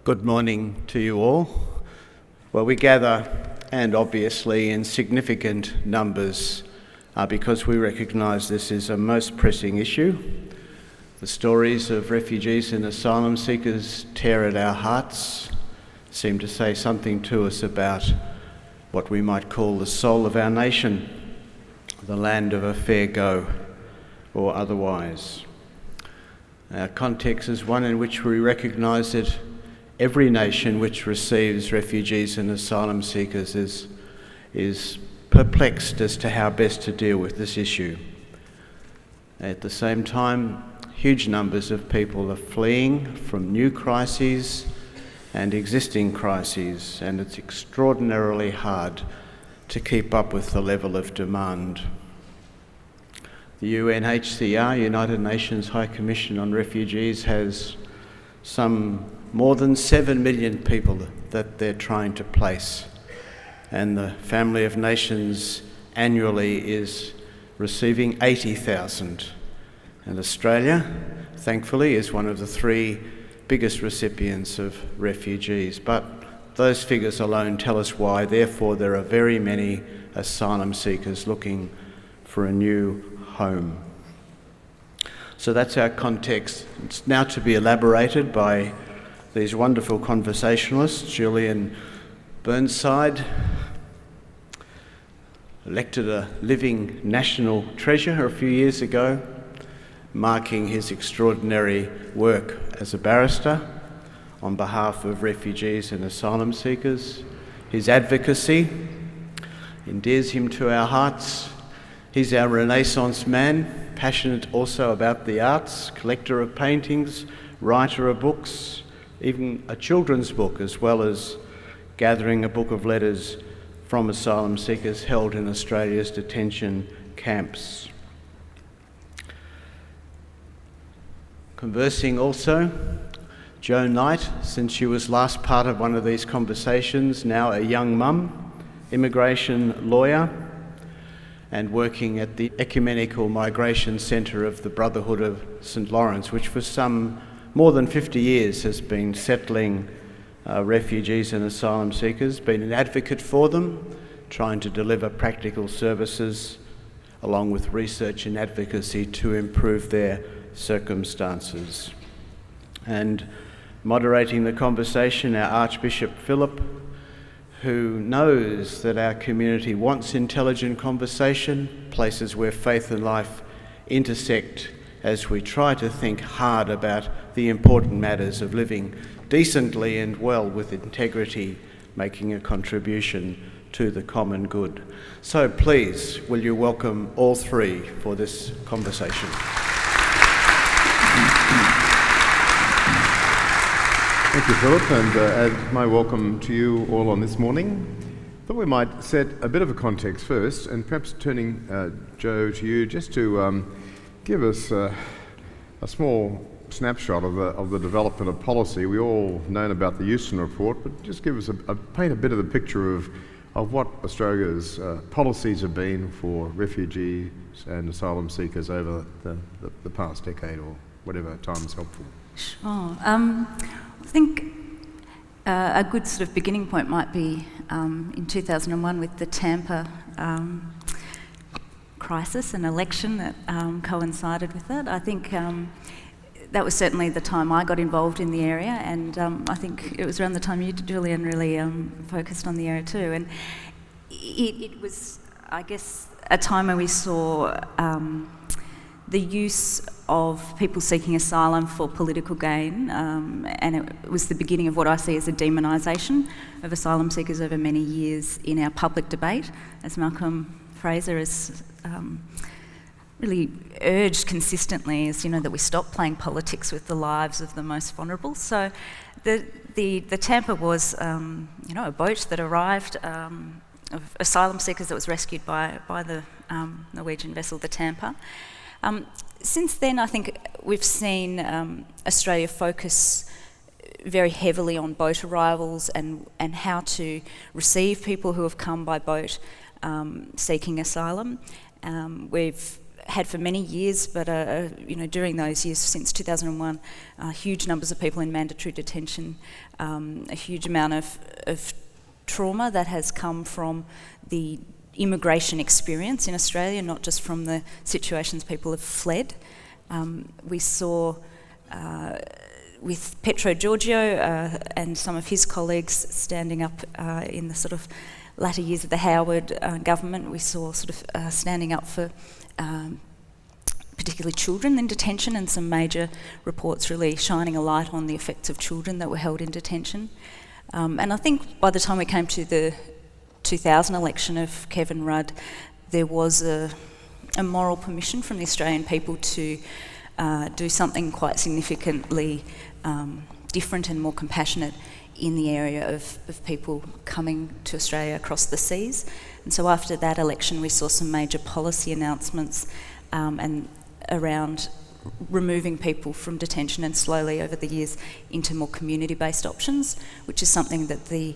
Good morning to you all. Well, we gather, and obviously in significant numbers, because we recognise this is a most pressing issue. The stories of refugees and asylum seekers tear at our hearts, seem to say something to us about what we might call the soul of our nation, the land of a fair go, or otherwise. Our context is one in which we recognise that every nation which receives refugees and asylum seekers is perplexed as to how best to deal with this issue. At the same time, huge numbers of people are fleeing from new crises and existing crises, and it's extraordinarily hard to keep up with the level of demand. The UNHCR, United Nations High Commission on Refugees, has some more than 7 million people that they're trying to place, and the Family of Nations annually is receiving 80,000. And Australia, thankfully, is one of the 3 biggest recipients of refugees. But those figures alone tell us why, therefore, there are very many asylum seekers looking for a new home. So that's our context. It's now to be elaborated by these wonderful conversationalists. Julian Burnside, elected a living national treasure a few years ago, marking his extraordinary work as a barrister on behalf of refugees and asylum seekers. His advocacy endears him to our hearts. He's our Renaissance man, passionate also about the arts, collector of paintings, writer of books, even a children's book, as well as gathering a book of letters from asylum seekers held in Australia's detention camps. Conversing also, Jo Knight, since she was last part of one of these conversations, now a young mum, immigration lawyer, and working at the Ecumenical Migration Centre of the Brotherhood of St Laurence, which for some more than 50 years has been settling refugees and asylum seekers, been an advocate for them, trying to deliver practical services along with research and advocacy to improve their circumstances. And moderating the conversation, our Archbishop Philip, who knows that our community wants intelligent conversation, places where faith and life intersect, as we try to think hard about the important matters of living decently and well with integrity, making a contribution to the common good. So please, will you welcome all 3 for this conversation. Thank you, Philip, and add my welcome to you all on this morning. Thought we might set a bit of a context first, and perhaps turning Jo to you just to give us a small snapshot of the development of policy. We all known about the Euston Report, but just give us paint a bit of the picture of what Australia's policies have been for refugees and asylum seekers over the past decade, or whatever time is helpful. Sure. I think a good sort of beginning point might be in 2001 with the Tampa crisis and election that coincided with it. I think that was certainly the time I got involved in the area, and I think it was around the time you, Julian, really focused on the area too. And it was, I guess, a time where we saw the use of people seeking asylum for political gain, and it was the beginning of what I see as a demonisation of asylum seekers over many years in our public debate, as Malcolm Freier has really urged consistently, is, that we stop playing politics with the lives of the most vulnerable. So the Tampa was, a boat that arrived of asylum seekers that was rescued by the Norwegian vessel, the Tampa. Since then, I think we've seen Australia focus very heavily on boat arrivals and how to receive people who have come by boat seeking asylum. We've had for many years, but during those years since 2001, huge numbers of people in mandatory detention, a huge amount of trauma that has come from the immigration experience in Australia, not just from the situations people have fled. We saw with Petro Georgiou and some of his colleagues standing up in the sort of latter years of the Howard government, we saw sort of standing up for particularly children in detention, and some major reports really shining a light on the effects of children that were held in detention. And I think by the time we came to the 2000 election of Kevin Rudd, there was a moral permission from the Australian people to do something quite significantly different and more compassionate in the area of people coming to Australia across the seas. And so after that election, we saw some major policy announcements and around removing people from detention and slowly over the years into more community-based options, which is something that the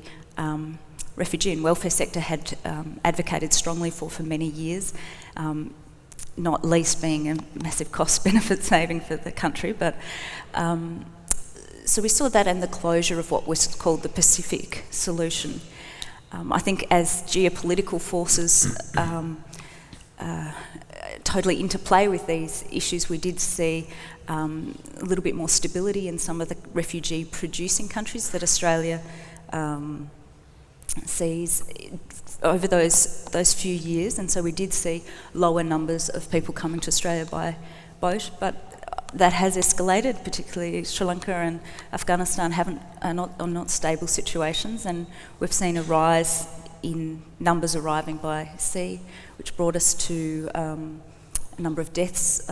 refugee and welfare sector had advocated strongly for many years, not least being a massive cost-benefit saving for the country. But so we saw that and the closure of what was called the Pacific solution. I think as geopolitical forces totally interplay with these issues, we did see a little bit more stability in some of the refugee-producing countries that Australia sees over those few years, and so we did see lower numbers of people coming to Australia by boat, but that has escalated. Particularly Sri Lanka and Afghanistan are not stable situations, and we've seen a rise in numbers arriving by sea, which brought us to a number of deaths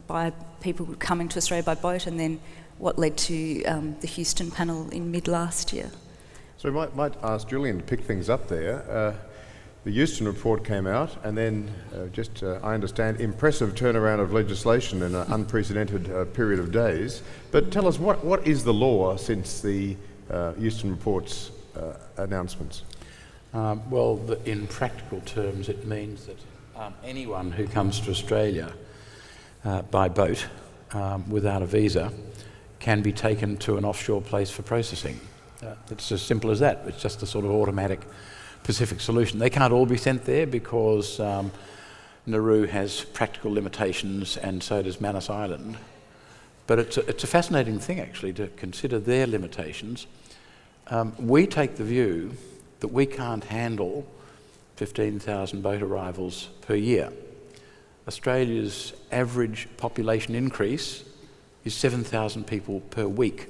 by people coming to Australia by boat, and then what led to the Houston panel in mid-last year. So we might ask Julian to pick things up there. The Houston report came out, and then I understand, impressive turnaround of legislation in an unprecedented period of days. But tell us, what is the law since the Houston report's announcements? Well, in practical terms, it means that anyone who comes to Australia by boat without a visa can be taken to an offshore place for processing. It's as simple as that. It's just a sort of automatic Pacific solution. They can't all be sent there because Nauru has practical limitations, and so does Manus Island. But it's a fascinating thing, actually, to consider their limitations. We take the view that we can't handle 15,000 boat arrivals per year. Australia's average population increase is 7,000 people per week.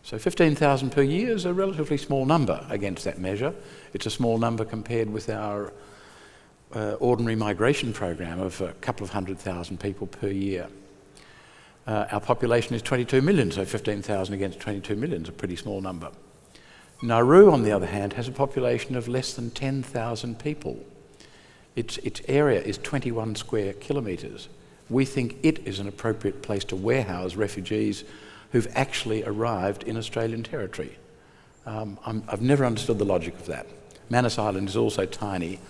So 15,000 per year is a relatively small number against that measure. It's a small number compared with our ordinary migration program of a couple of 100,000 people per year. Our population is 22 million, so 15,000 against 22 million is a pretty small number. Nauru, on the other hand, has a population of less than 10,000 people. Its area is 21 square kilometres. We think it is an appropriate place to warehouse refugees who've actually arrived in Australian territory. I've never understood the logic of that. Manus Island is also tiny.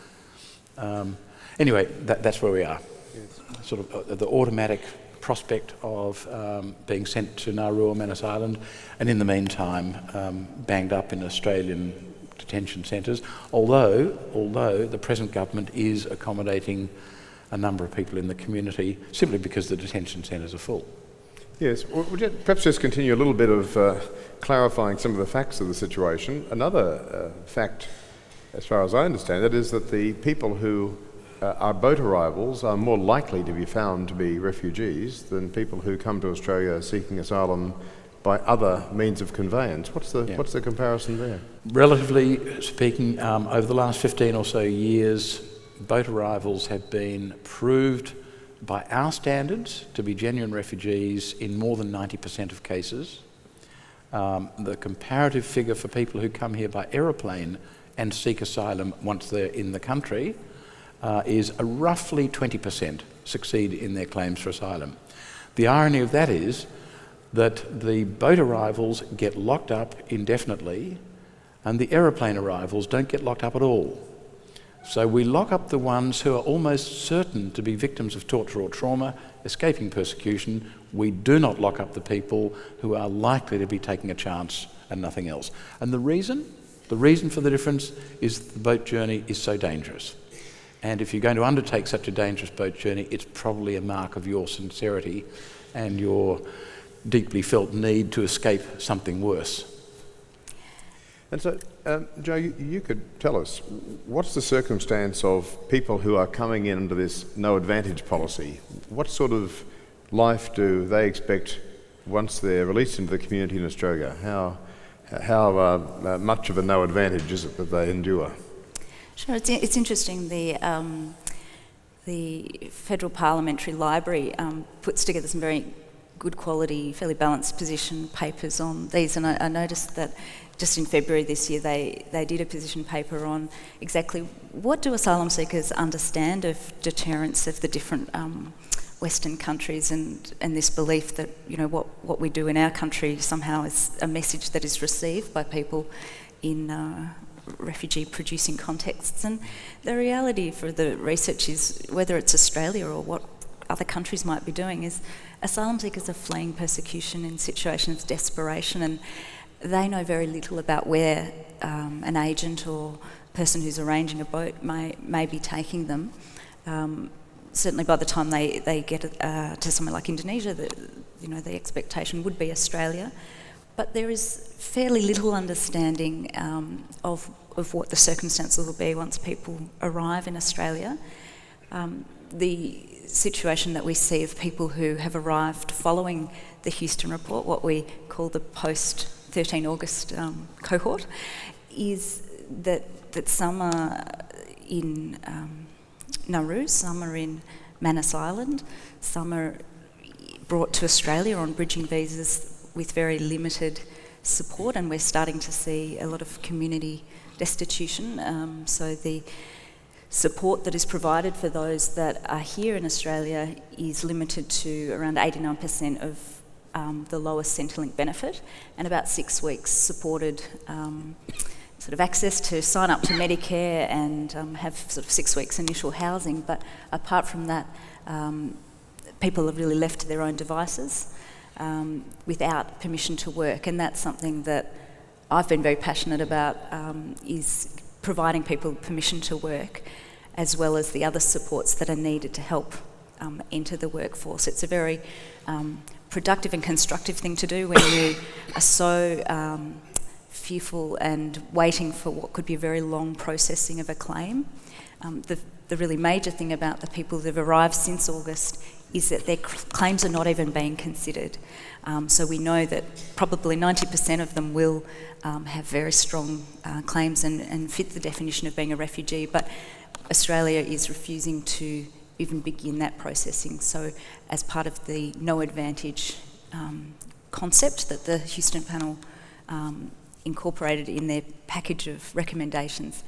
Anyway, that's where we are. Yes. Sort of the automatic prospect of being sent to Nauru or Manus Island, and in the meantime banged up in Australian detention centres, although the present government is accommodating a number of people in the community simply because the detention centres are full. Yes, would you perhaps just continue a little bit of clarifying some of the facts of the situation? Another fact, as far as I understand it, is that the people who are boat arrivals are more likely to be found to be refugees than people who come to Australia seeking asylum by other means of conveyance. What's the comparison there? Relatively speaking, over the last 15 or so years, boat arrivals have been proved by our standards to be genuine refugees in more than 90% of cases. The comparative figure for people who come here by aeroplane and seek asylum once they're in the country is roughly 20% succeed in their claims for asylum. The irony of that is that the boat arrivals get locked up indefinitely and the aeroplane arrivals don't get locked up at all. So we lock up the ones who are almost certain to be victims of torture or trauma, escaping persecution. We do not lock up the people who are likely to be taking a chance and nothing else. And the reason for the difference is the boat journey is so dangerous. And if you're going to undertake such a dangerous boat journey, it's probably a mark of your sincerity and your deeply felt need to escape something worse. And so, Joe, you could tell us, what's the circumstance of people who are coming in under this no advantage policy? What sort of life do they expect once they're released into the community in Australia? How much of a no advantage is it that they endure? Sure, it's interesting. The Federal Parliamentary Library puts together some very good quality, fairly balanced position papers on these, and I noticed that just in February this year they did a position paper on exactly what do asylum seekers understand of deterrence of the different Western countries, and this belief that, you know, what we do in our country somehow is a message that is received by people in refugee-producing contexts. And the reality for the research is, whether it's Australia or what other countries might be doing, is asylum seekers are fleeing persecution in situations of desperation, and they know very little about where an agent or person who's arranging a boat may be taking them. Certainly by the time they get to somewhere like Indonesia, the expectation would be Australia. But there is fairly little understanding of what the circumstances will be once people arrive in Australia. The situation that we see of people who have arrived following the Houston report, what we call the post-13 August cohort, is that some are in Nauru, some are in Manus Island, some are brought to Australia on bridging visas with very limited support, and we're starting to see a lot of community destitution. So the support that is provided for those that are here in Australia is limited to around 89% of the lowest Centrelink benefit, and about 6 weeks supported sort of access to sign up to Medicare and have sort of 6 weeks initial housing. But apart from that, people are really left to their own devices without permission to work, and that's something that I've been very passionate about, is providing people permission to work, as well as the other supports that are needed to help enter the workforce. It's a very productive and constructive thing to do when you are so fearful and waiting for what could be a very long processing of a claim. The really major thing about the people that have arrived since August is that their claims are not even being considered. So we know that probably 90% of them will have very strong claims and fit the definition of being a refugee, but Australia is refusing to even begin that processing. So as part of the no advantage concept that the Houston panel incorporated in their package of recommendations,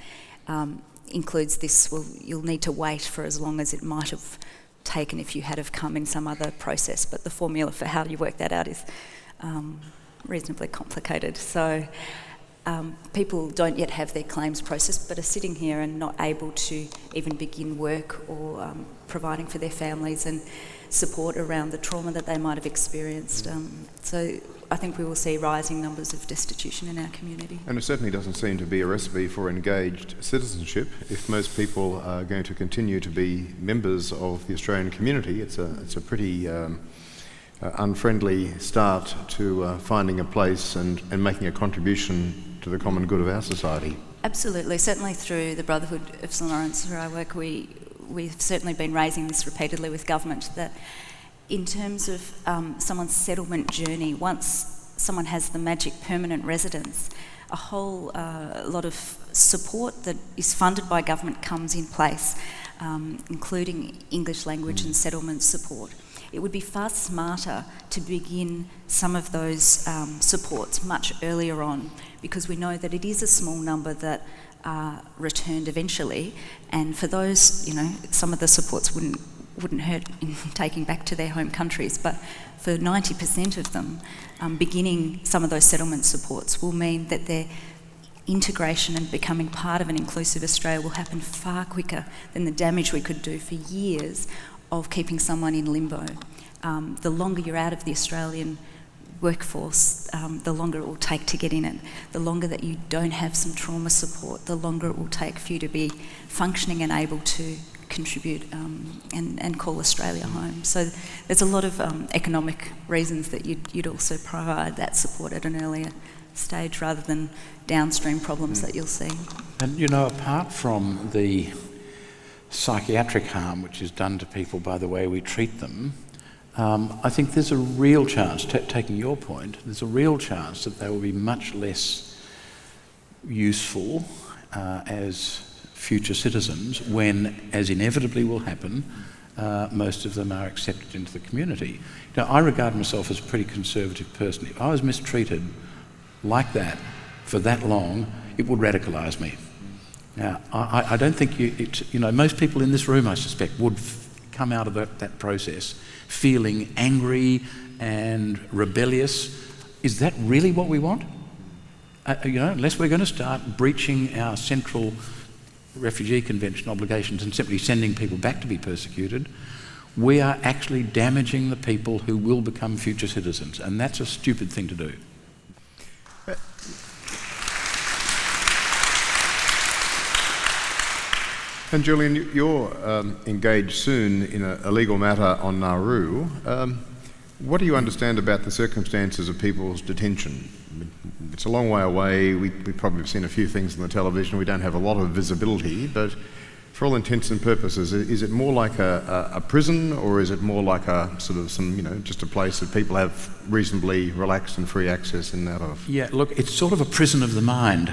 includes this: well, you'll need to wait for as long as it might have taken if you had have come in some other process, but the formula for how you work that out is reasonably complicated. So people don't yet have their claims processed, but are sitting here and not able to even begin work or providing for their families and support around the trauma that they might have experienced. So I think we will see rising numbers of destitution in our community. And it certainly doesn't seem to be a recipe for engaged citizenship. If most people are going to continue to be members of the Australian community, it's a pretty unfriendly start to finding a place and making a contribution to the common good of our society. Absolutely. Certainly through the Brotherhood of St Laurence, where I work, we've certainly been raising this repeatedly with government, that in terms of someone's settlement journey, once someone has the magic permanent residence, a whole lot of support that is funded by government comes in place, including English language and settlement support. It would be far smarter to begin some of those supports much earlier on, because we know that it is a small number that are returned eventually, and for those, you know, some of the supports wouldn't hurt in taking back to their home countries, but for 90% of them, beginning some of those settlement supports will mean that they're integration and becoming part of an inclusive Australia will happen far quicker than the damage we could do for years of keeping someone in limbo. The longer you're out of the Australian workforce, the longer it will take to get in it. The longer that you don't have some trauma support, the longer it will take for you to be functioning and able to contribute and call Australia home. So there's a lot of economic reasons that you'd also provide that support at an earlier stage rather than downstream problems that you'll see. And you know, apart from the psychiatric harm which is done to people by the way we treat them, I think there's a real chance, taking your point, there's a real chance that they will be much less useful as future citizens when, as inevitably will happen, most of them are accepted into the community. Now, I regard myself as a pretty conservative person. If I was mistreated like that for that long, it would radicalise me. Now, I don't think most people in this room, I suspect, would come out of that process feeling angry and rebellious. Is that really what we want? Unless we're going to start breaching our central refugee convention obligations and simply sending people back to be persecuted, we are actually damaging the people who will become future citizens, and that's a stupid thing to do. And Julian, you're engaged soon in a legal matter on Nauru. What do you understand about the circumstances of people's detention? It's a long way away. We probably have seen a few things on the television. We don't have a lot of visibility, but for all intents and purposes, is it more like a prison, or is it more like a sort of just a place that people have reasonably relaxed and free access in and out of? Yeah, look, it's sort of a prison of the mind.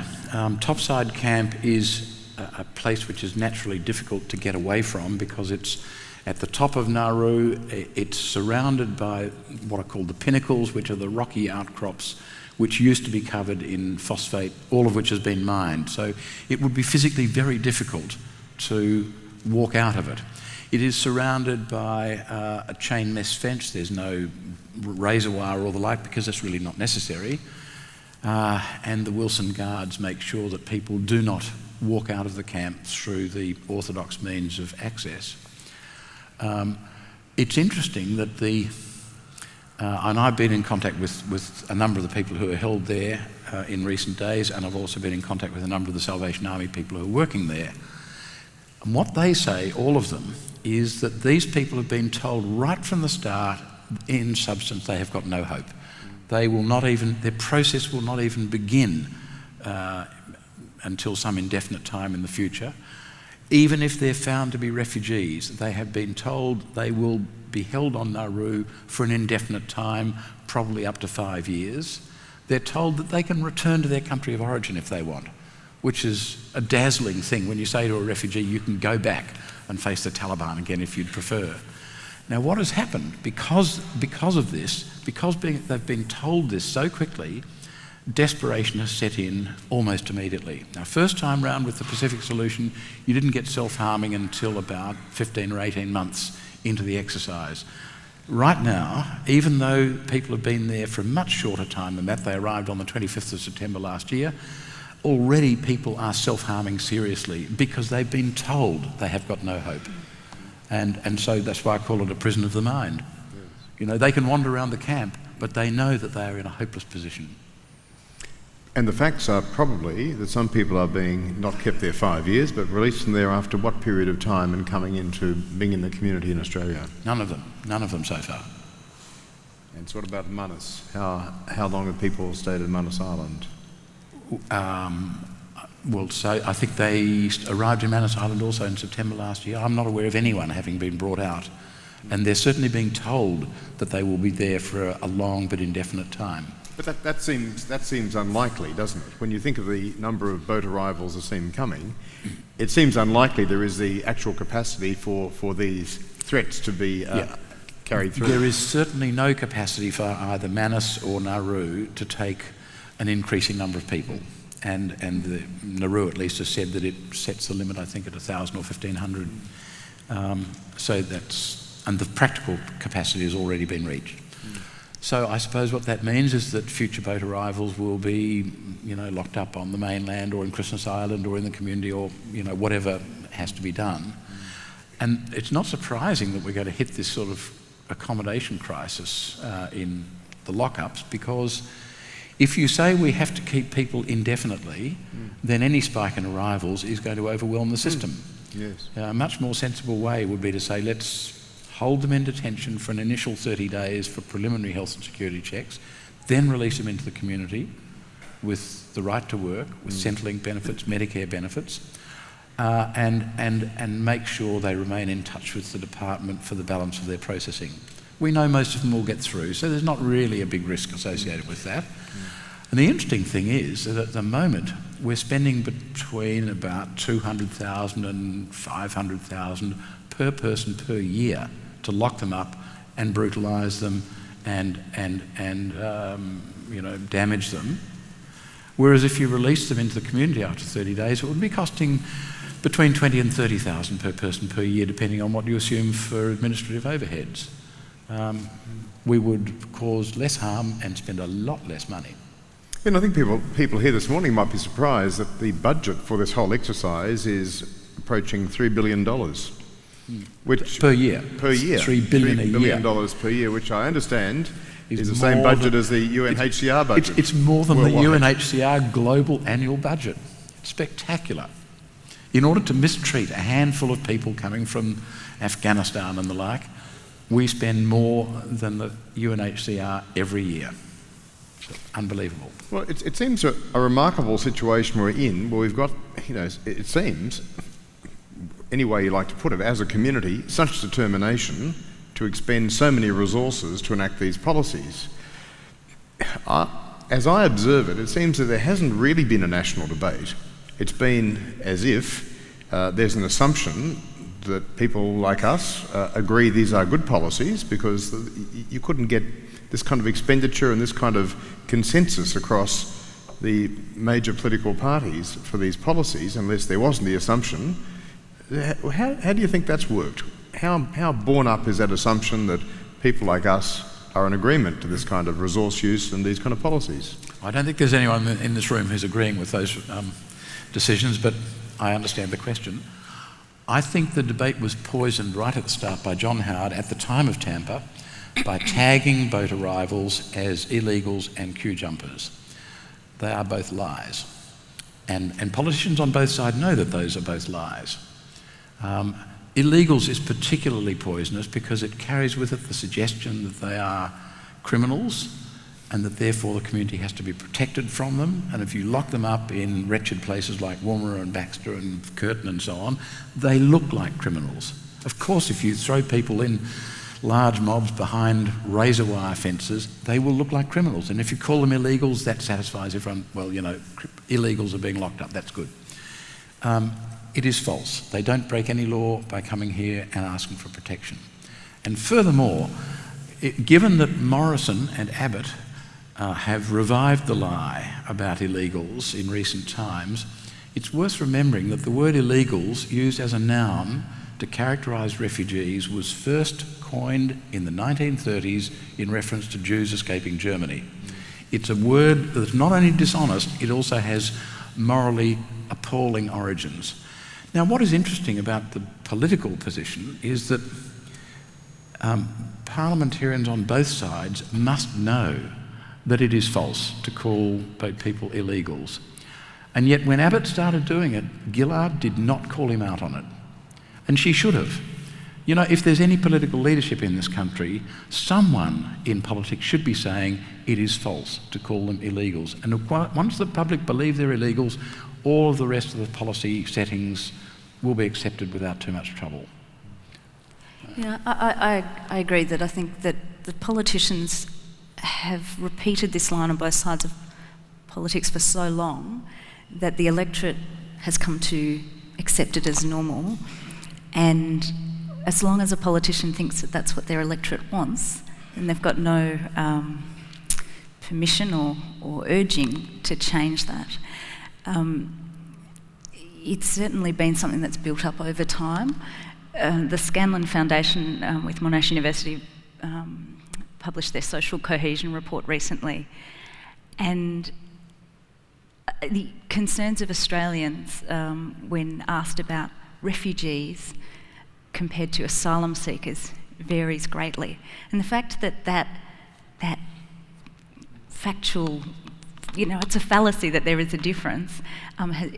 Topside Camp is a place which is naturally difficult to get away from because it's at the top of Nauru. It's surrounded by what are called the pinnacles, which are the rocky outcrops which used to be covered in phosphate, all of which has been mined. So it would be physically very difficult to walk out of it. It is surrounded by a chain mesh fence. There's no razor wire or the like because that's really not necessary. And the Wilson Guards make sure that people do not walk out of the camp through the orthodox means of access. It's interesting that and I've been in contact with a number of the people who are held there in recent days, and I've also been in contact with a number of the Salvation Army people who are working there. And what they say, all of them, is that these people have been told right from the start, in substance, they have got no hope. Their process will not even begin until some indefinite time in the future. Even if they're found to be refugees, they have been told they will be held on Nauru for an indefinite time, probably up to 5 years. They're told that they can return to their country of origin if they want, which is a dazzling thing when you say to a refugee, you can go back and face the Taliban again if you'd prefer. Now, what has happened? Because of this, they've been told this so quickly, desperation has set in almost immediately. Now, first time round with the Pacific Solution, you didn't get self-harming until about 15 or 18 months into the exercise. Right now, even though people have been there for a much shorter time than that, they arrived on the 25th of September last year, already people are self-harming seriously because they've been told they have got no hope. And so that's why I call it a prison of the mind. Yes. They can wander around the camp, but they know that they are in a hopeless position. And the facts are probably that some people are being not kept there 5 years, but released from there after what period of time and coming into being in the community in Australia? None of them so far. And so what about Manus? How long have people stayed at Manus Island? So I think they arrived in Manus Island also in September last year. I'm not aware of anyone having been brought out. And they're certainly being told that they will be there for a long but indefinite time. But that seems unlikely, doesn't it? When you think of the number of boat arrivals that seem coming, it seems unlikely there is the actual capacity for these threats to be carried through. There is certainly no capacity for either Manus or Nauru to take an increasing number of people. And the Nauru at least has said that it sets the limit, I think, at 1,000 or 1,500. And the practical capacity has already been reached. So I suppose what that means is that future boat arrivals will be, locked up on the mainland or in Christmas Island or in the community or, whatever has to be done. And it's not surprising that we're going to hit this sort of accommodation crisis in the lockups, because if you say we have to keep people indefinitely, then any spike in arrivals is going to overwhelm the system. Yes. A much more sensible way would be to say, let's hold them in detention for an initial 30 days for preliminary health and security checks, then release them into the community with the right to work, with Centrelink benefits, Medicare benefits, and make sure they remain in touch with the department for the balance of their processing. We know most of them will get through, so there's not really a big risk associated with that. And the interesting thing is that at the moment we're spending between about 200,000 and 500,000 per person per year to lock them up and brutalise them and damage them. Whereas if you release them into the community after 30 days, it would be costing between 20 and 30,000 per person per year, depending on what you assume for administrative overheads. We would cause less harm and spend a lot less money. And I think people here this morning might be surprised that the budget for this whole exercise is approaching $3 billion. Which per year. Per year. $3 billion a year. $3 billion per year, which I understand is the same budget as the UNHCR budget. It's more than worldwide. The UNHCR global annual budget. It's spectacular. In order to mistreat a handful of people coming from Afghanistan and the like, we spend more than the UNHCR every year. So, unbelievable. Well, it seems a remarkable situation we're in, where we've got, it seems, any way you like to put it, as a community, such determination to expend so many resources to enact these policies. As I observe it, it seems that there hasn't really been a national debate. It's been as if there's an assumption that people like us agree these are good policies, because you couldn't get this kind of expenditure and this kind of consensus across the major political parties for these policies unless there wasn't the assumption. How do you think that's worked? How borne up is that assumption that people like us are in agreement to this kind of resource use and these kind of policies? I don't think there's anyone in this room who's agreeing with those decisions, but I understand the question. I think the debate was poisoned right at the start by John Howard at the time of Tampa by tagging boat arrivals as illegals and queue jumpers. They are both lies. And politicians on both sides know that those are both lies. Illegals is particularly poisonous because it carries with it the suggestion that they are criminals and that therefore the community has to be protected from them. And if you lock them up in wretched places like Woomera and Baxter and Curtin and so on, they look like criminals. Of course, if you throw people in large mobs behind razor wire fences, they will look like criminals. And if you call them illegals, that satisfies everyone. Well, illegals are being locked up, that's good. It is false. They don't break any law by coming here and asking for protection. And furthermore, given that Morrison and Abbott have revived the lie about illegals in recent times, it's worth remembering that the word illegals, used as a noun to characterise refugees, was first coined in the 1930s in reference to Jews escaping Germany. It's a word that's not only dishonest, it also has morally appalling origins. Now, what is interesting about the political position is that parliamentarians on both sides must know that it is false to call boat people illegals. And yet when Abbott started doing it, Gillard did not call him out on it. And she should have. If there's any political leadership in this country, someone in politics should be saying it is false to call them illegals. And once the public believe they're illegals, all of the rest of the policy settings will be accepted without too much trouble. Yeah, I agree that I think that the politicians have repeated this line on both sides of politics for so long that the electorate has come to accept it as normal, and as long as a politician thinks that that's what their electorate wants, then they've got no permission or urging to change that. It's certainly been something that's built up over time. The Scanlon Foundation with Monash University published their social cohesion report recently. And the concerns of Australians when asked about refugees compared to asylum seekers varies greatly. And the fact that factual, it's a fallacy that there is a difference,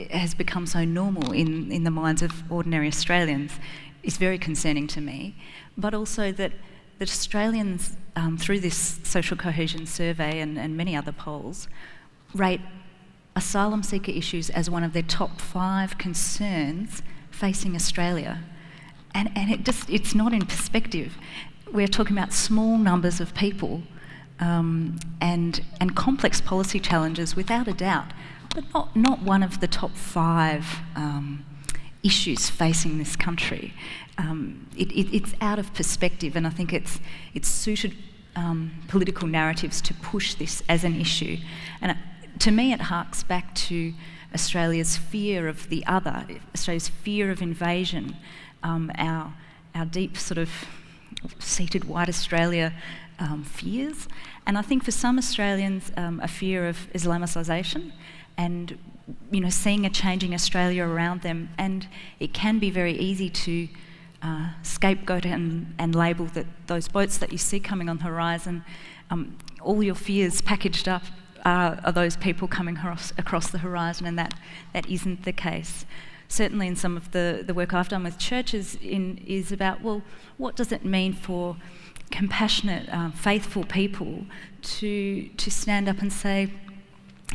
has become so normal in the minds of ordinary Australians is very concerning to me. But also that Australians, through this social cohesion survey and many other polls, rate asylum seeker issues as one of their top 5 concerns facing Australia. And it's not in perspective. We're talking about small numbers of people and complex policy challenges, without a doubt, but not one of the top 5 issues facing this country. It's out of perspective, and I think it's suited political narratives to push this as an issue. And to me, it harks back to Australia's fear of the other, Australia's fear of invasion, our deep sort of seated white Australia fears. And I think for some Australians, a fear of Islamicisation and seeing a changing Australia around them. And it can be very easy to scapegoat and label those boats that you see coming on the horizon, all your fears packaged up are those people coming across the horizon, and that isn't the case. Certainly in some of the work I've done with churches is about, well, what does it mean for compassionate, faithful people to stand up and say,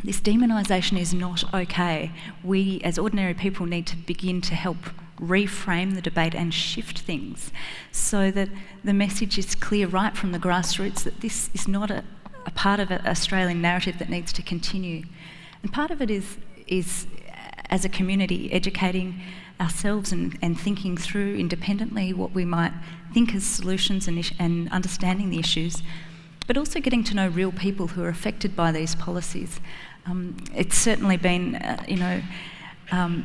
this demonisation is not okay. We, as ordinary people, need to begin to help reframe the debate and shift things so that the message is clear right from the grassroots that this is not a part of an Australian narrative that needs to continue. And part of it is as a community, educating ourselves and thinking through independently what we might think as solutions and understanding the issues, but also getting to know real people who are affected by these policies. It's certainly been,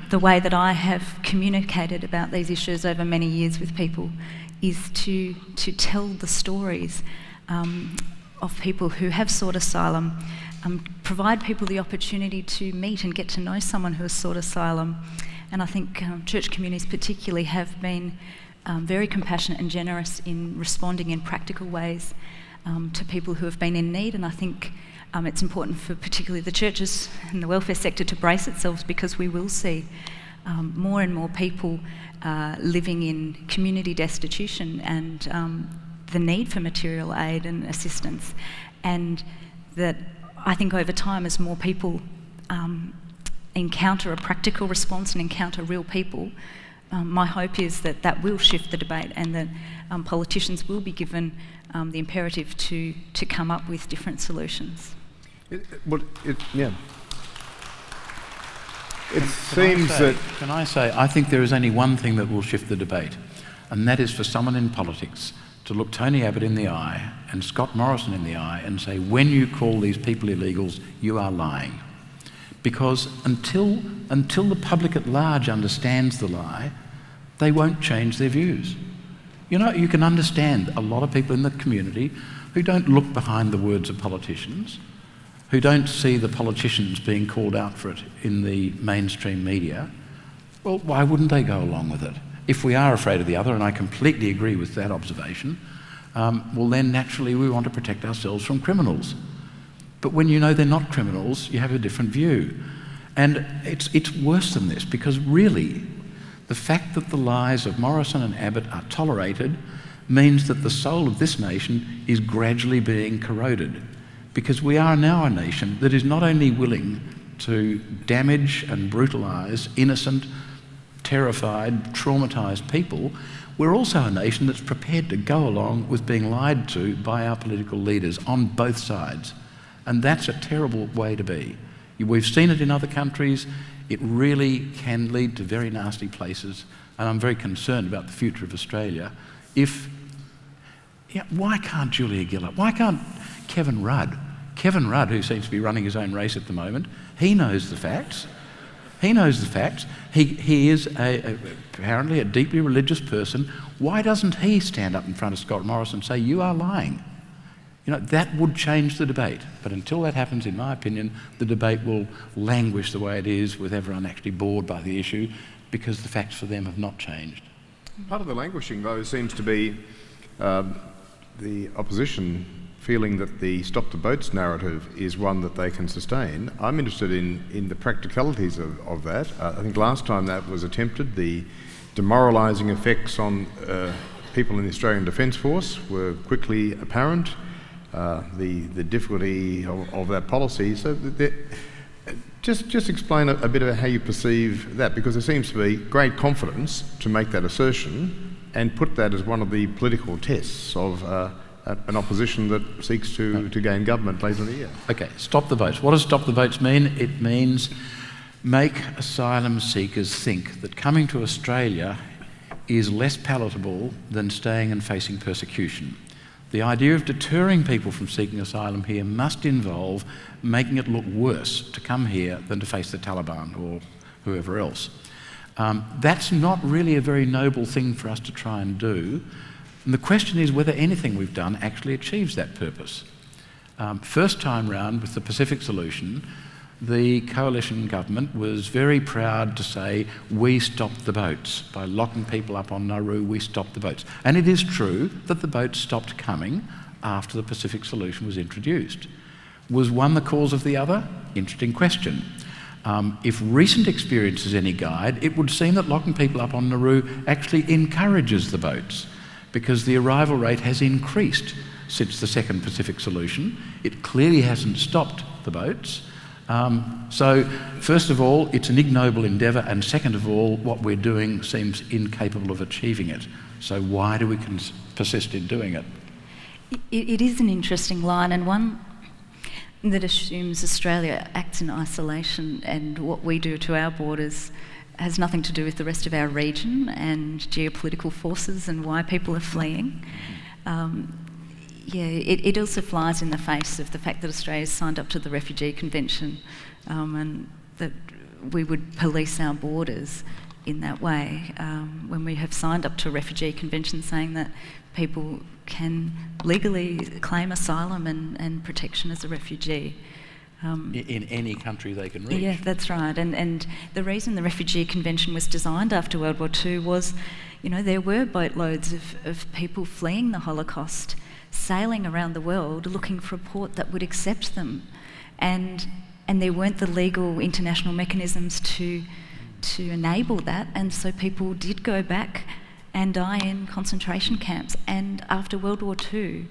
the way that I have communicated about these issues over many years with people is to tell the stories of people who have sought asylum, provide people the opportunity to meet and get to know someone who has sought asylum. And I think church communities particularly have been very compassionate and generous in responding in practical ways to people who have been in need. And I think it's important for particularly the churches and the welfare sector to brace itself, because we will see more and more people living in community destitution and the need for material aid and assistance. And that I think over time, as more people encounter a practical response and encounter real people, my hope is that will shift the debate, and that politicians will be given the imperative to come up with different solutions. It seems that... Can I say, I think there is only one thing that will shift the debate, and that is for someone in politics to look Tony Abbott in the eye and Scott Morrison in the eye and say, when you call these people illegals, you are lying. Because until the public at large understands the lie, they won't change their views. You can understand a lot of people in the community who don't look behind the words of politicians, who don't see the politicians being called out for it in the mainstream media. Well, why wouldn't they go along with it? If we are afraid of the other, and I completely agree with that observation, well then naturally we want to protect ourselves from criminals. But when you know they're not criminals, you have a different view. And it's worse than this, because really the fact that the lies of Morrison and Abbott are tolerated means that the soul of this nation is gradually being corroded, because we are now a nation that is not only willing to damage and brutalise innocent, terrified, traumatised people, we're also a nation that's prepared to go along with being lied to by our political leaders on both sides. And that's a terrible way to be. We've seen it in other countries. It really can lead to very nasty places, and I'm very concerned about the future of Australia. Why can't Julia Gillard? Why can't Kevin Rudd? Kevin Rudd, who seems to be running his own race at the moment, he knows the facts. He knows the facts. He is apparently a deeply religious person. Why doesn't he stand up in front of Scott Morrison and say, you are lying? You know, that would change the debate. But until that happens, in my opinion, the debate will languish the way it is, with everyone actually bored by the issue, because the facts for them have not changed. Part of the languishing, though, seems to be the opposition feeling that the Stop the Boats narrative is one that they can sustain. I'm interested in the practicalities of that. I think last time that was attempted, the demoralising effects on people in the Australian Defence Force were quickly apparent. The difficulty of that policy. So just explain a bit about how you perceive that, because there seems to be great confidence to make that assertion and put that as one of the political tests of an opposition that seeks to gain government later in the year. Okay, stop the votes. What does stop the votes mean? It means make asylum seekers think that coming to Australia is less palatable than staying and facing persecution. The idea of deterring people from seeking asylum here must involve making it look worse to come here than to face the Taliban or whoever else. That's not really a very noble thing for us to try and do. And the question is whether anything we've done actually achieves that purpose. First time round with the Pacific solution, the coalition government was very proud to say, we stopped the boats. By locking people up on Nauru, we stopped the boats. And it is true that the boats stopped coming after the Pacific solution was introduced. Was one the cause of the other? Interesting question. If recent experience is any guide, it would seem that locking people up on Nauru actually encourages the boats, because the arrival rate has increased since the second Pacific solution. It clearly hasn't stopped the boats. So, first of all, it's an ignoble endeavour, and second of all, what we're doing seems incapable of achieving it. So why do we persist in doing it? It is an interesting line, and one that assumes Australia acts in isolation, and what we do to our borders has nothing to do with the rest of our region and geopolitical forces and why people are fleeing. It also flies in the face of the fact that Australia signed up to the Refugee Convention, and that we would police our borders in that way, when we have signed up to a Refugee Convention saying that people can legally claim asylum and protection as a refugee. In any country they can reach. Yeah, that's right. And the reason the Refugee Convention was designed after World War II was, there were boatloads of people fleeing the Holocaust, sailing around the world looking for a port that would accept them. And there weren't the legal international mechanisms to enable that, and so people did go back and die in concentration camps. And after World War II,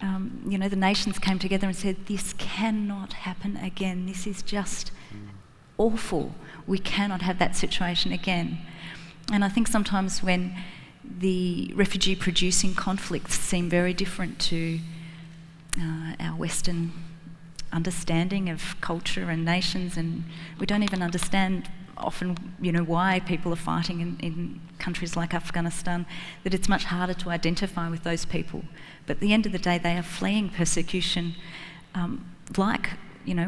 the nations came together and said, this cannot happen again. This is just awful. We cannot have that situation again. And I think sometimes when the refugee-producing conflicts seem very different to our Western understanding of culture and nations, and we don't even understand often, why people are fighting in countries like Afghanistan, that it's much harder to identify with those people. But at the end of the day, they are fleeing persecution,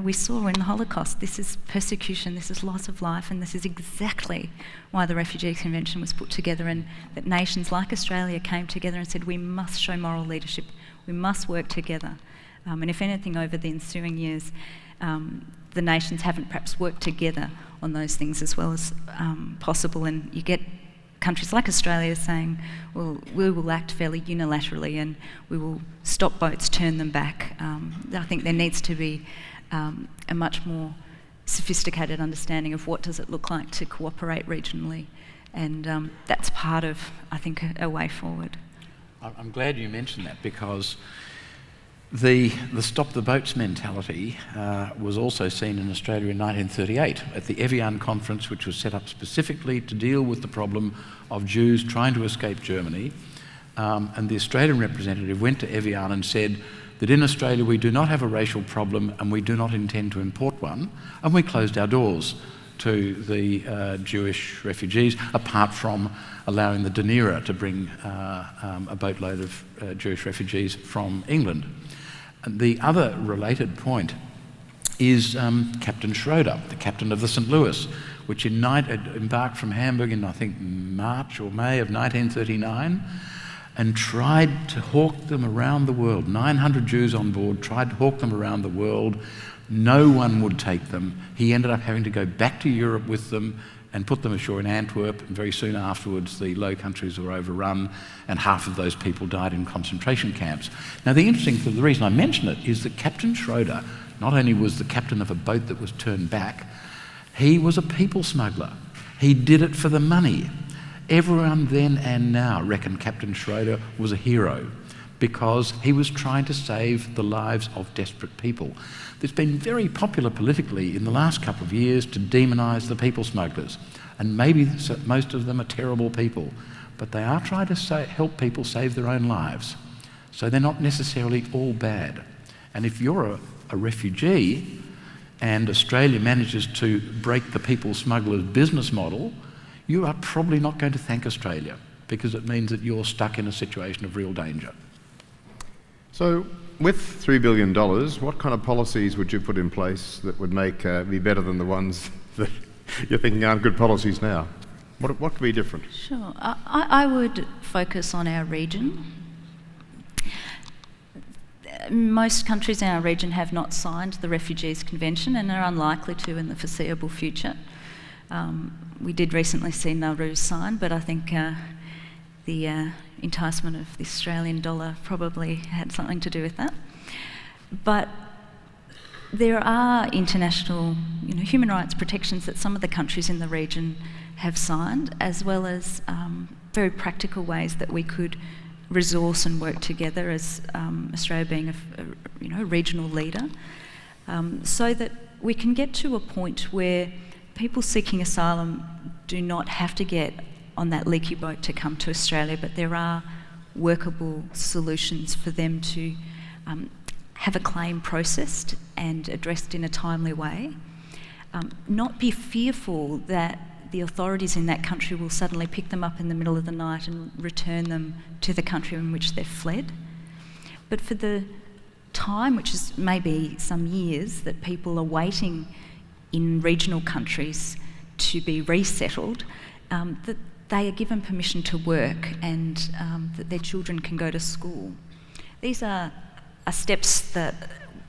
we saw in the Holocaust. This is persecution, this is loss of life, and this is exactly why the Refugee Convention was put together, and that nations like Australia came together and said, we must show moral leadership, we must work together. And if anything, over the ensuing years, the nations haven't perhaps worked together on those things as well as possible, and you get countries like Australia saying, well, we will act fairly unilaterally and we will stop boats, turn them back. I think there needs to be a much more sophisticated understanding of what does it look like to cooperate regionally, and that's part of, I think, a way forward. I'm glad you mentioned that, because the stop the boats mentality was also seen in Australia in 1938 at the Evian conference, which was set up specifically to deal with the problem of Jews trying to escape Germany. And the Australian representative went to Evian and said that in Australia we do not have a racial problem and we do not intend to import one, and we closed our doors to the Jewish refugees, apart from allowing the Dunera to bring a boatload of Jewish refugees from England. And the other related point is Captain Schroeder, the captain of the St Louis, which embarked from Hamburg in, I think, March or May of 1939. and tried to hawk them around the world. 900 Jews on board, tried to hawk them around the world. No one would take them. He ended up having to go back to Europe with them and put them ashore in Antwerp, and very soon afterwards the Low Countries were overrun and half of those people died in concentration camps. Now the reason I mention it is that Captain Schroeder not only was the captain of a boat that was turned back, he was a people smuggler. He did it for the money. Everyone then and now reckon Captain Schroeder was a hero because he was trying to save the lives of desperate people. It's been very popular politically in the last couple of years to demonise the people smugglers, and maybe most of them are terrible people, but they are trying to help people save their own lives. So they're not necessarily all bad. And if you're a refugee and Australia manages to break the people smugglers' business model, you are probably not going to thank Australia because it means that you're stuck in a situation of real danger. So, with $3 billion, what kind of policies would you put in place that would be better than the ones that you're thinking aren't good policies now? What could be different? Sure. I would focus on our region. Most countries in our region have not signed the Refugees Convention and are unlikely to in the foreseeable future. We did recently see Nauru sign, but I think the enticement of the Australian dollar probably had something to do with that. But there are international, human rights protections that some of the countries in the region have signed, as well as very practical ways that we could resource and work together as Australia being a regional leader, so that we can get to a point where people seeking asylum do not have to get on that leaky boat to come to Australia, but there are workable solutions for them to have a claim processed and addressed in a timely way. Not be fearful that the authorities in that country will suddenly pick them up in the middle of the night and return them to the country in which they've fled. But for the time, which is maybe some years, that people are waiting in regional countries to be resettled, that they are given permission to work and that their children can go to school. These are steps that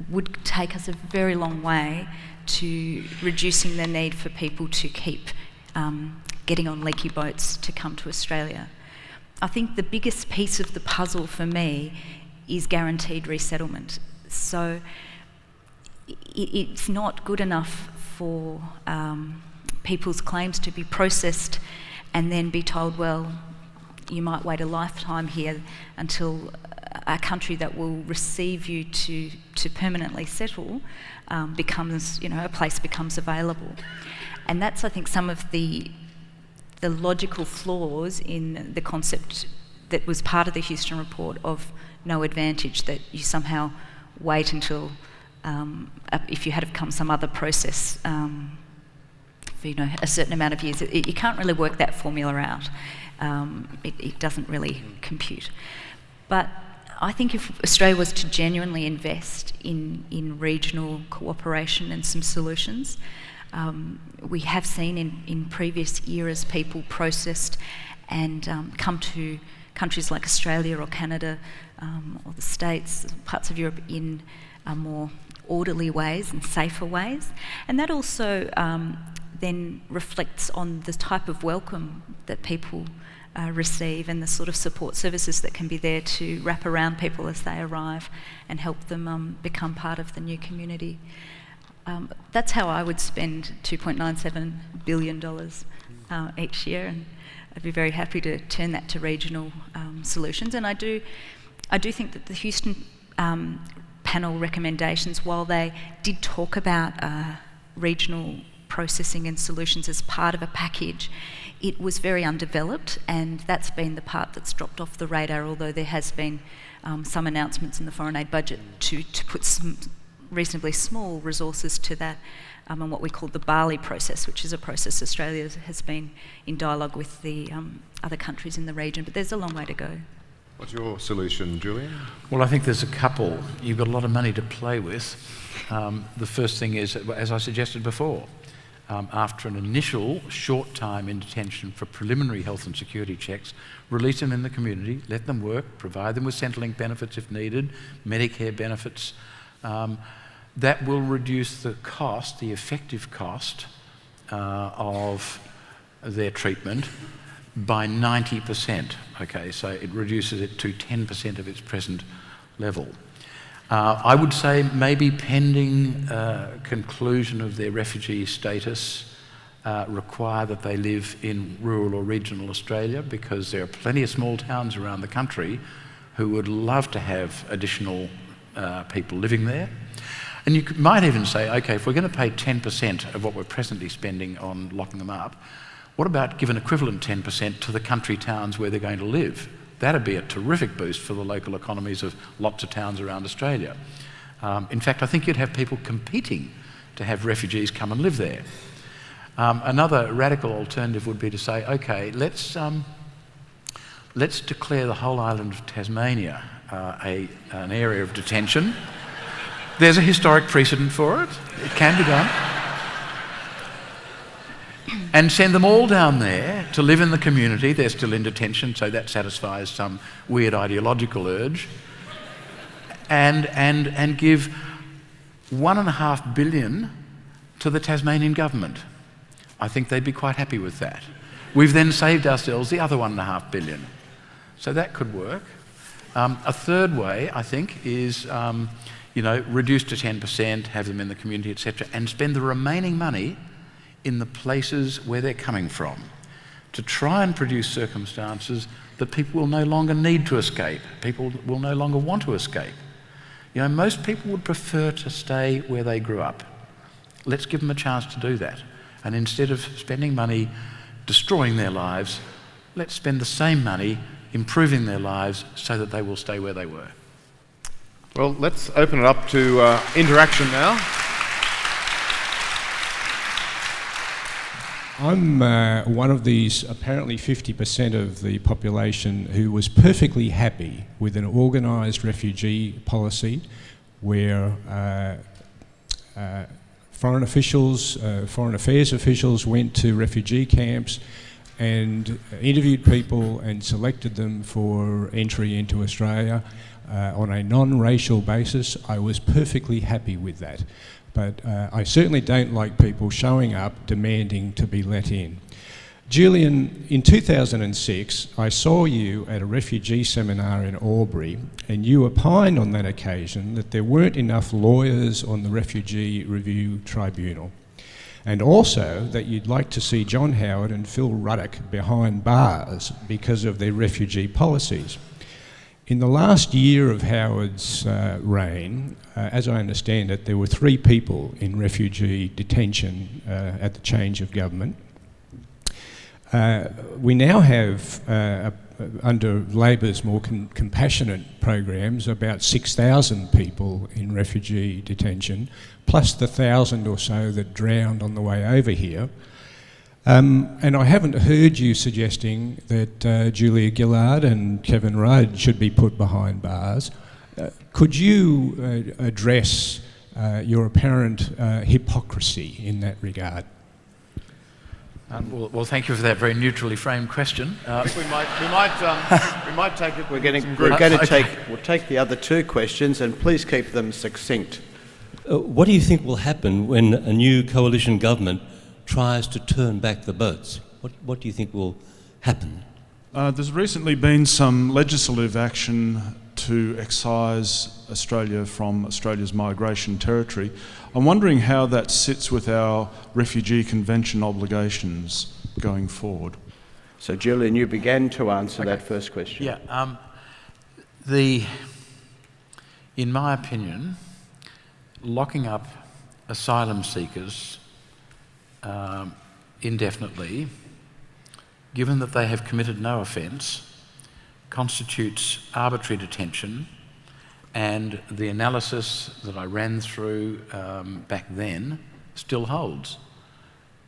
would take us a very long way to reducing the need for people to keep getting on leaky boats to come to Australia. I think the biggest piece of the puzzle for me is guaranteed resettlement. So it's not good enough for people's claims to be processed and then be told, well, you might wait a lifetime here until a country that will receive you to permanently settle becomes, a place becomes available. And that's, I think, some of the logical flaws in the concept that was part of the Houston report of no advantage, that you somehow wait until, if you had to come some other process, for a certain amount of years. You can't really work that formula out. It doesn't really compute. But I think if Australia was to genuinely invest in regional cooperation and some solutions, we have seen in previous eras people processed and come to countries like Australia or Canada or the States, parts of Europe, in more orderly ways and safer ways. And that also then reflects on the type of welcome that people receive and the sort of support services that can be there to wrap around people as they arrive and help them become part of the new community. That's how I would spend $2.97 billion each year, and I'd be very happy to turn that to regional solutions. And I do think that the Houston panel recommendations, while they did talk about regional processing and solutions as part of a package, it was very undeveloped, and that's been the part that's dropped off the radar, although there has been some announcements in the foreign aid budget to put some reasonably small resources to that, and what we call the Bali process, which is a process Australia has been in dialogue with the other countries in the region, but there's a long way to go. What's your solution, Julian? Well, I think there's a couple. You've got a lot of money to play with. The first thing is, as I suggested before, after an initial short time in detention for preliminary health and security checks, release them in the community, let them work, provide them with Centrelink benefits if needed, Medicare benefits. That will reduce the cost, the effective cost of their treatment by 90%. Okay, so it reduces it to 10% of its present level. I would say maybe pending conclusion of their refugee status, require that they live in rural or regional Australia, because there are plenty of small towns around the country who would love to have additional people living there. And you might even say, okay, if we're going to pay 10% of what we're presently spending on locking them up, what about give an equivalent 10% to the country towns where they're going to live? That'd be a terrific boost for the local economies of lots of towns around Australia. In fact, I think you'd have people competing to have refugees come and live there. Another radical alternative would be to say, okay, let's declare the whole island of Tasmania an area of detention. There's a historic precedent for it. It can be done. And send them all down there to live in the community. They're still in detention, so that satisfies some weird ideological urge. And give $1.5 billion to the Tasmanian government. I think they'd be quite happy with that. We've then saved ourselves the other $1.5 billion. So that could work. A third way, I think, is reduce to 10%, have them in the community, etc., and spend the remaining money in the places where they're coming from, to try and produce circumstances that people will no longer need to escape, people will no longer want to escape. Most people would prefer to stay where they grew up. Let's give them a chance to do that. And instead of spending money destroying their lives, let's spend the same money improving their lives so that they will stay where they were. Well, let's open it up to interaction now. I'm one of these apparently 50% of the population who was perfectly happy with an organised refugee policy where foreign affairs officials went to refugee camps and interviewed people and selected them for entry into Australia on a non-racial basis. I was perfectly happy with that. But I certainly don't like people showing up demanding to be let in. Julian, in 2006, I saw you at a refugee seminar in Albury, and you opined on that occasion that there weren't enough lawyers on the Refugee Review Tribunal, and also that you'd like to see John Howard and Phil Ruddock behind bars because of their refugee policies. In the last year of Howard's reign, as I understand it, there were 3 people in refugee detention at the change of government. We now have, under Labor's more compassionate programs, about 6,000 people in refugee detention, plus the 1,000 or so that drowned on the way over here. And I haven't heard you suggesting that Julia Gillard and Kevin Rudd should be put behind bars. Could you address your apparent hypocrisy in that regard? Well, thank you for that very neutrally framed question. We might take it. We'll take the other 2 questions, and please keep them succinct. What do you think will happen when a new coalition government tries to turn back the boats? What do you think will happen? There's recently been some legislative action to excise Australia from Australia's migration territory. I'm wondering how that sits with our Refugee Convention obligations going forward. So, Julian, you began to answer that first question. Yeah. In my opinion, locking up asylum seekers indefinitely, given that they have committed no offence, constitutes arbitrary detention, and the analysis that I ran through back then still holds.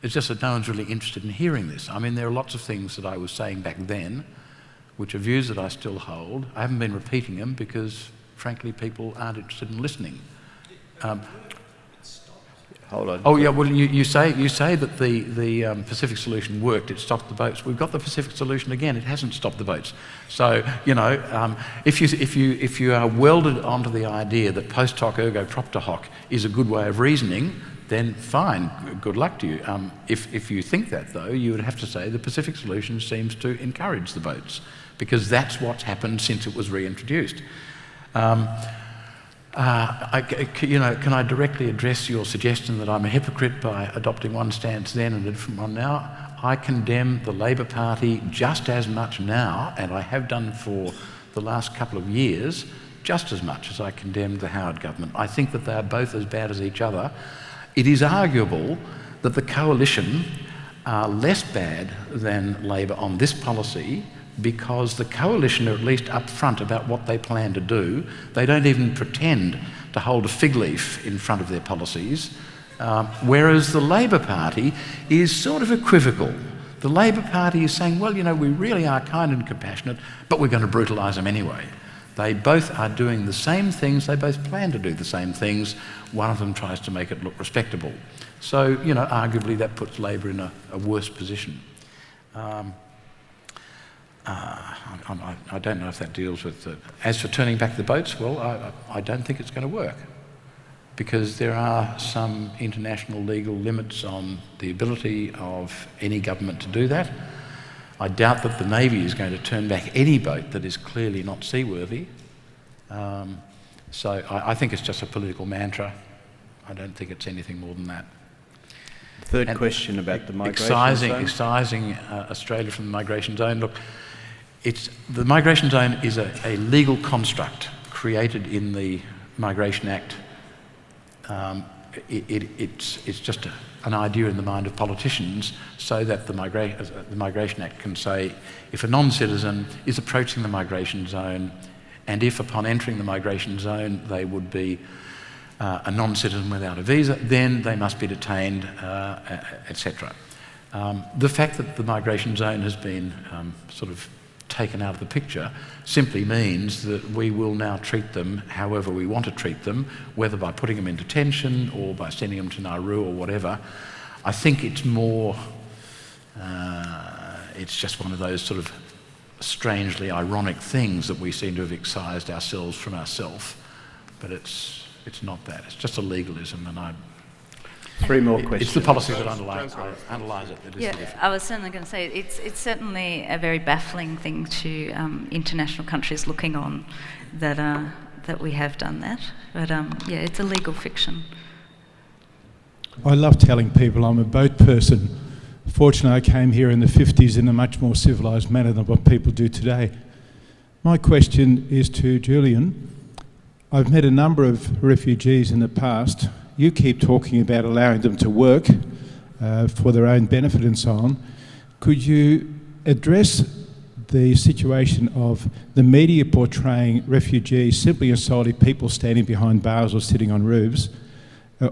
It's just that no one's really interested in hearing this. I mean, there are lots of things that I was saying back then which are views that I still hold. I haven't been repeating them because, frankly, people aren't interested in listening. hold on. Oh yeah, well you say that the Pacific solution worked. It stopped the boats. We've got the Pacific solution again. It hasn't stopped the boats. So if you are welded onto the idea that post hoc ergo propter hoc is a good way of reasoning, then fine. Good luck to you. If you think that though, you would have to say the Pacific solution seems to encourage the boats, because that's what's happened since it was reintroduced. Can I directly address your suggestion that I'm a hypocrite by adopting one stance then and a different one now? I condemn the Labor Party just as much now, and I have done for the last couple of years, just as much as I condemned the Howard government. I think that they are both as bad as each other. It is arguable that the coalition are less bad than Labor on this policy, because the coalition are at least upfront about what they plan to do. They don't even pretend to hold a fig leaf in front of their policies, whereas the Labor Party is sort of equivocal. The Labor Party is saying, well, we really are kind and compassionate, but we're going to brutalise them anyway. They both are doing the same things, they both plan to do the same things. One of them tries to make it look respectable. So, arguably that puts Labor in a worse position. I don't know if that deals with it. As for turning back the boats, well, I don't think it's going to work, because there are some international legal limits on the ability of any government to do that. I doubt that the Navy is going to turn back any boat that is clearly not seaworthy. So I think it's just a political mantra. I don't think it's anything more than that. Third question about the migration zone. Excising Australia from the migration zone. Look, the migration zone is a legal construct created in the Migration Act. It's just an idea in the mind of politicians, so that the Migration Act can say, if a non-citizen is approaching the migration zone, and if upon entering the migration zone they would be a non-citizen without a visa, then they must be detained, etc. The fact that the migration zone has been sort of taken out of the picture simply means that we will now treat them however we want to treat them, whether by putting them in detention or by sending them to Nauru or whatever. I think it's more, it's just one of those sort of strangely ironic things that we seem to have excised ourselves from ourselves, but it's not that. It's just a legalism, and Three more questions. It's the policy that underlies it. Yeah, I was certainly going to say it's certainly a very baffling thing to international countries looking on that we have done that. But it's a legal fiction. I love telling people I'm a boat person. Fortunately, I came here in the 50s in a much more civilised manner than what people do today. My question is to Julian. I've met a number of refugees in the past. You keep talking about allowing them to work for their own benefit and so on. Could you address the situation of the media portraying refugees simply and solely people standing behind bars or sitting on roofs?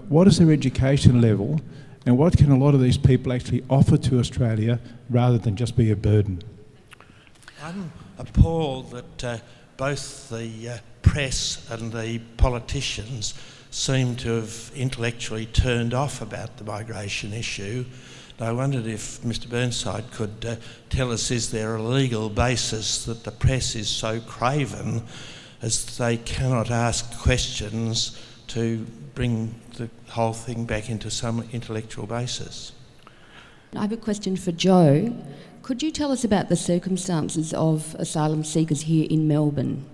What is their education level, and what can a lot of these people actually offer to Australia rather than just be a burden? I'm appalled that both the press and the politicians seem to have intellectually turned off about the migration issue. And I wondered if Mr Burnside could tell us, is there a legal basis that the press is so craven as they cannot ask questions to bring the whole thing back into some intellectual basis? I have a question for Joe. Could you tell us about the circumstances of asylum seekers here in Melbourne?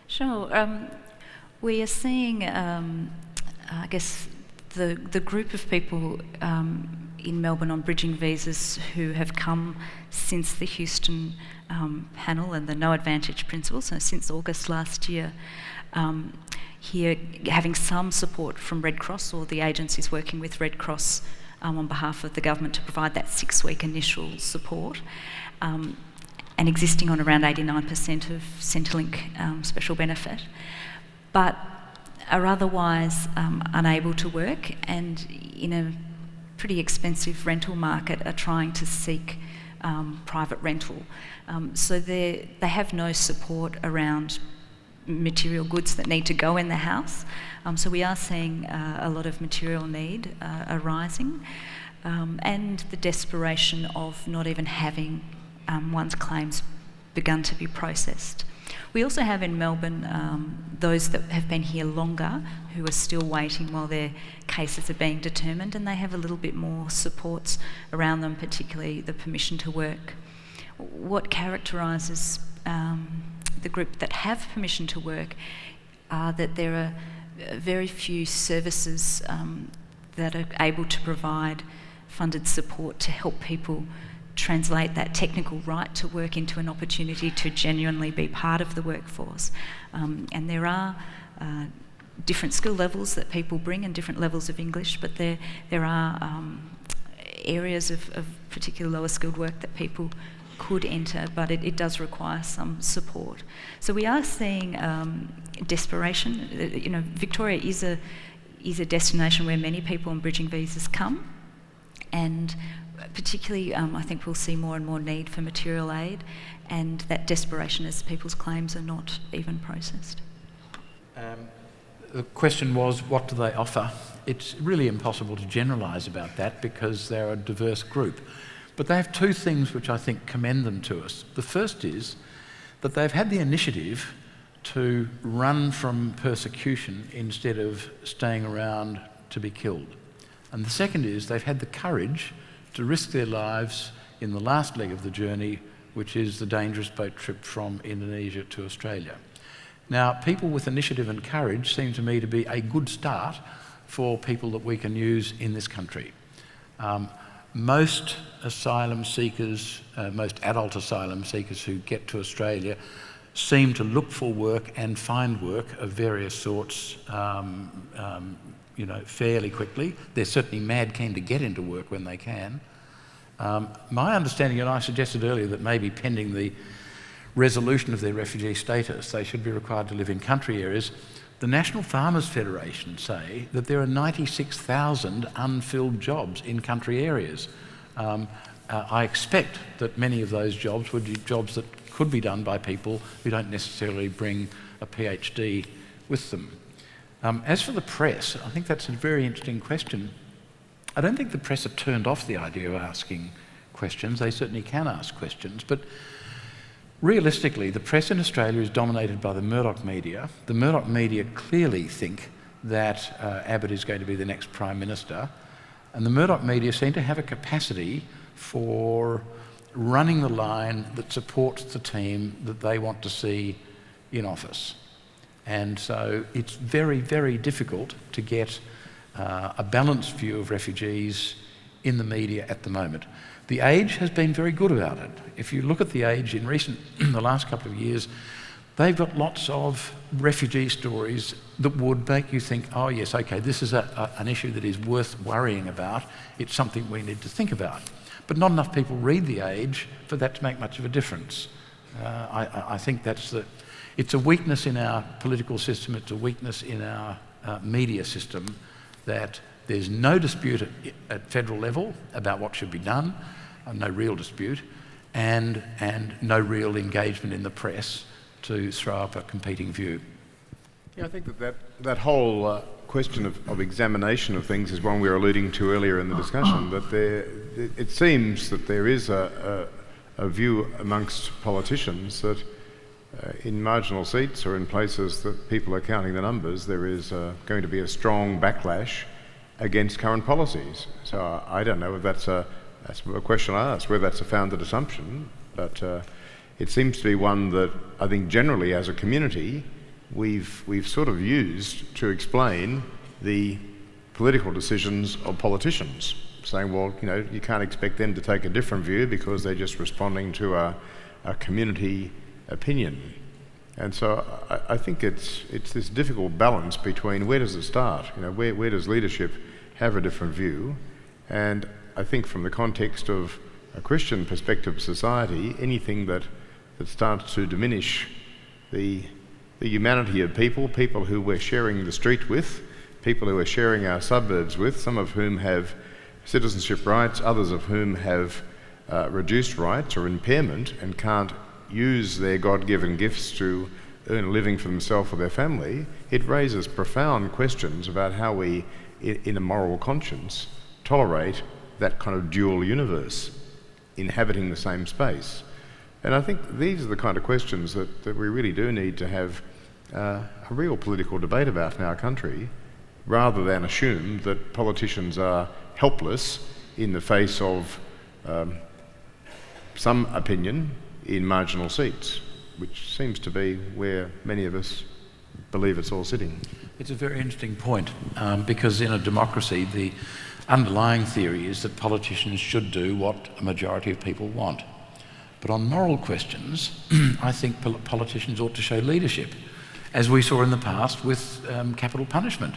Sure. We are seeing, I guess, the group of people in Melbourne on bridging visas who have come since the Houston panel and the no advantage principle, so since August last year, here having some support from Red Cross, or the agencies working with Red Cross on behalf of the government to provide that 6-week initial support, and existing on around 89% of Centrelink special benefit, but are otherwise unable to work, and in a pretty expensive rental market are trying to seek private rental. So they have no support around material goods that need to go in the house. So we are seeing a lot of material need arising, and the desperation of not even having one's claims begun to be processed. We also have in Melbourne those that have been here longer who are still waiting while their cases are being determined, and they have a little bit more supports around them, particularly the permission to work. What characterises the group that have permission to work are that there are very few services that are able to provide funded support to help people translate that technical right to work into an opportunity to genuinely be part of the workforce. And there are different skill levels that people bring and different levels of English, but there are areas of particular lower skilled work that people could enter, but it does require some support. So we are seeing desperation. You know, Victoria is a destination where many people on bridging visas come, and particularly I think we'll see more and more need for material aid, and that desperation as people's claims are not even processed. The question was, what do they offer? It's really impossible to generalise about that because they're a diverse group. But they have two things which I think commend them to us. The first is that they've had the initiative to run from persecution instead of staying around to be killed. And the second is they've had the courage to risk their lives in the last leg of the journey, which is the dangerous boat trip from Indonesia to Australia. Now, people with initiative and courage seem to me to be a good start for people that we can use in this country. Most asylum seekers, most adult asylum seekers who get to Australia seem to look for work and find work of various sorts fairly quickly. They're certainly mad keen to get into work when they can. My understanding, and I suggested earlier that maybe pending the resolution of their refugee status, they should be required to live in country areas. The National Farmers Federation say that there are 96,000 unfilled jobs in country areas. I expect that many of those jobs would be jobs that could be done by people who don't necessarily bring a PhD with them. As for the press, I think that's a very interesting question. I don't think the press are turned off the idea of asking questions. They certainly can ask questions, but realistically, the press in Australia is dominated by the Murdoch media. The Murdoch media clearly think that Abbott is going to be the next Prime Minister, and the Murdoch media seem to have a capacity for running the line that supports the team that they want to see in office. And so it's very, very difficult to get a balanced view of refugees in the media at the moment. The Age has been very good about it. If you look at The Age in the last couple of years, they've got lots of refugee stories that would make you think, oh yes, okay, this is an issue that is worth worrying about. It's something we need to think about. But not enough people read The Age for that to make much of a difference. I think it's a weakness in our political system, it's a weakness in our media system that there's no dispute at federal level about what should be done, no real dispute, and no real engagement in the press to throw up a competing view. Yeah, I think that whole question of examination of things is one we were alluding to earlier in the discussion, that it seems that there is a view amongst politicians that in marginal seats or in places that people are counting the numbers, there is going to be a strong backlash against current policies. So I don't know if that's a question I ask, whether that's a founded assumption, but it seems to be one that I think generally as a community we've sort of used to explain the political decisions of politicians, saying, well, you know, you can't expect them to take a different view because they're just responding to a community opinion. And so I think it's this difficult balance between where does it start? You know, where does leadership have a different view? And I think from the context of a Christian perspective of society, anything that starts to diminish the humanity of people who we're sharing the street with, people who we're sharing our suburbs with, some of whom have citizenship rights, others of whom have reduced rights or impairment and can't use their God-given gifts to earn a living for themselves or their family, it raises profound questions about how we, in a moral conscience, tolerate that kind of dual universe inhabiting the same space. And I think these are the kind of questions that we really do need to have a real political debate about in our country, rather than assume that politicians are helpless in the face of some opinion in marginal seats, which seems to be where many of us believe it's all sitting. It's a very interesting point, because in a democracy, the underlying theory is that politicians should do what a majority of people want. But on moral questions, I think politicians ought to show leadership, as we saw in the past with capital punishment.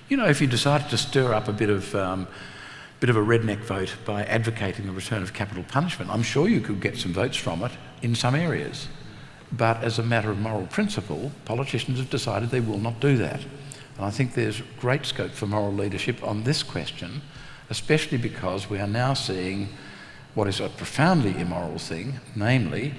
You know, if you decided to stir up a bit of a redneck vote by advocating the return of capital punishment, I'm sure you could get some votes from it in some areas. But as a matter of moral principle, politicians have decided they will not do that. And I think there's great scope for moral leadership on this question, especially because we are now seeing what is a profoundly immoral thing, namely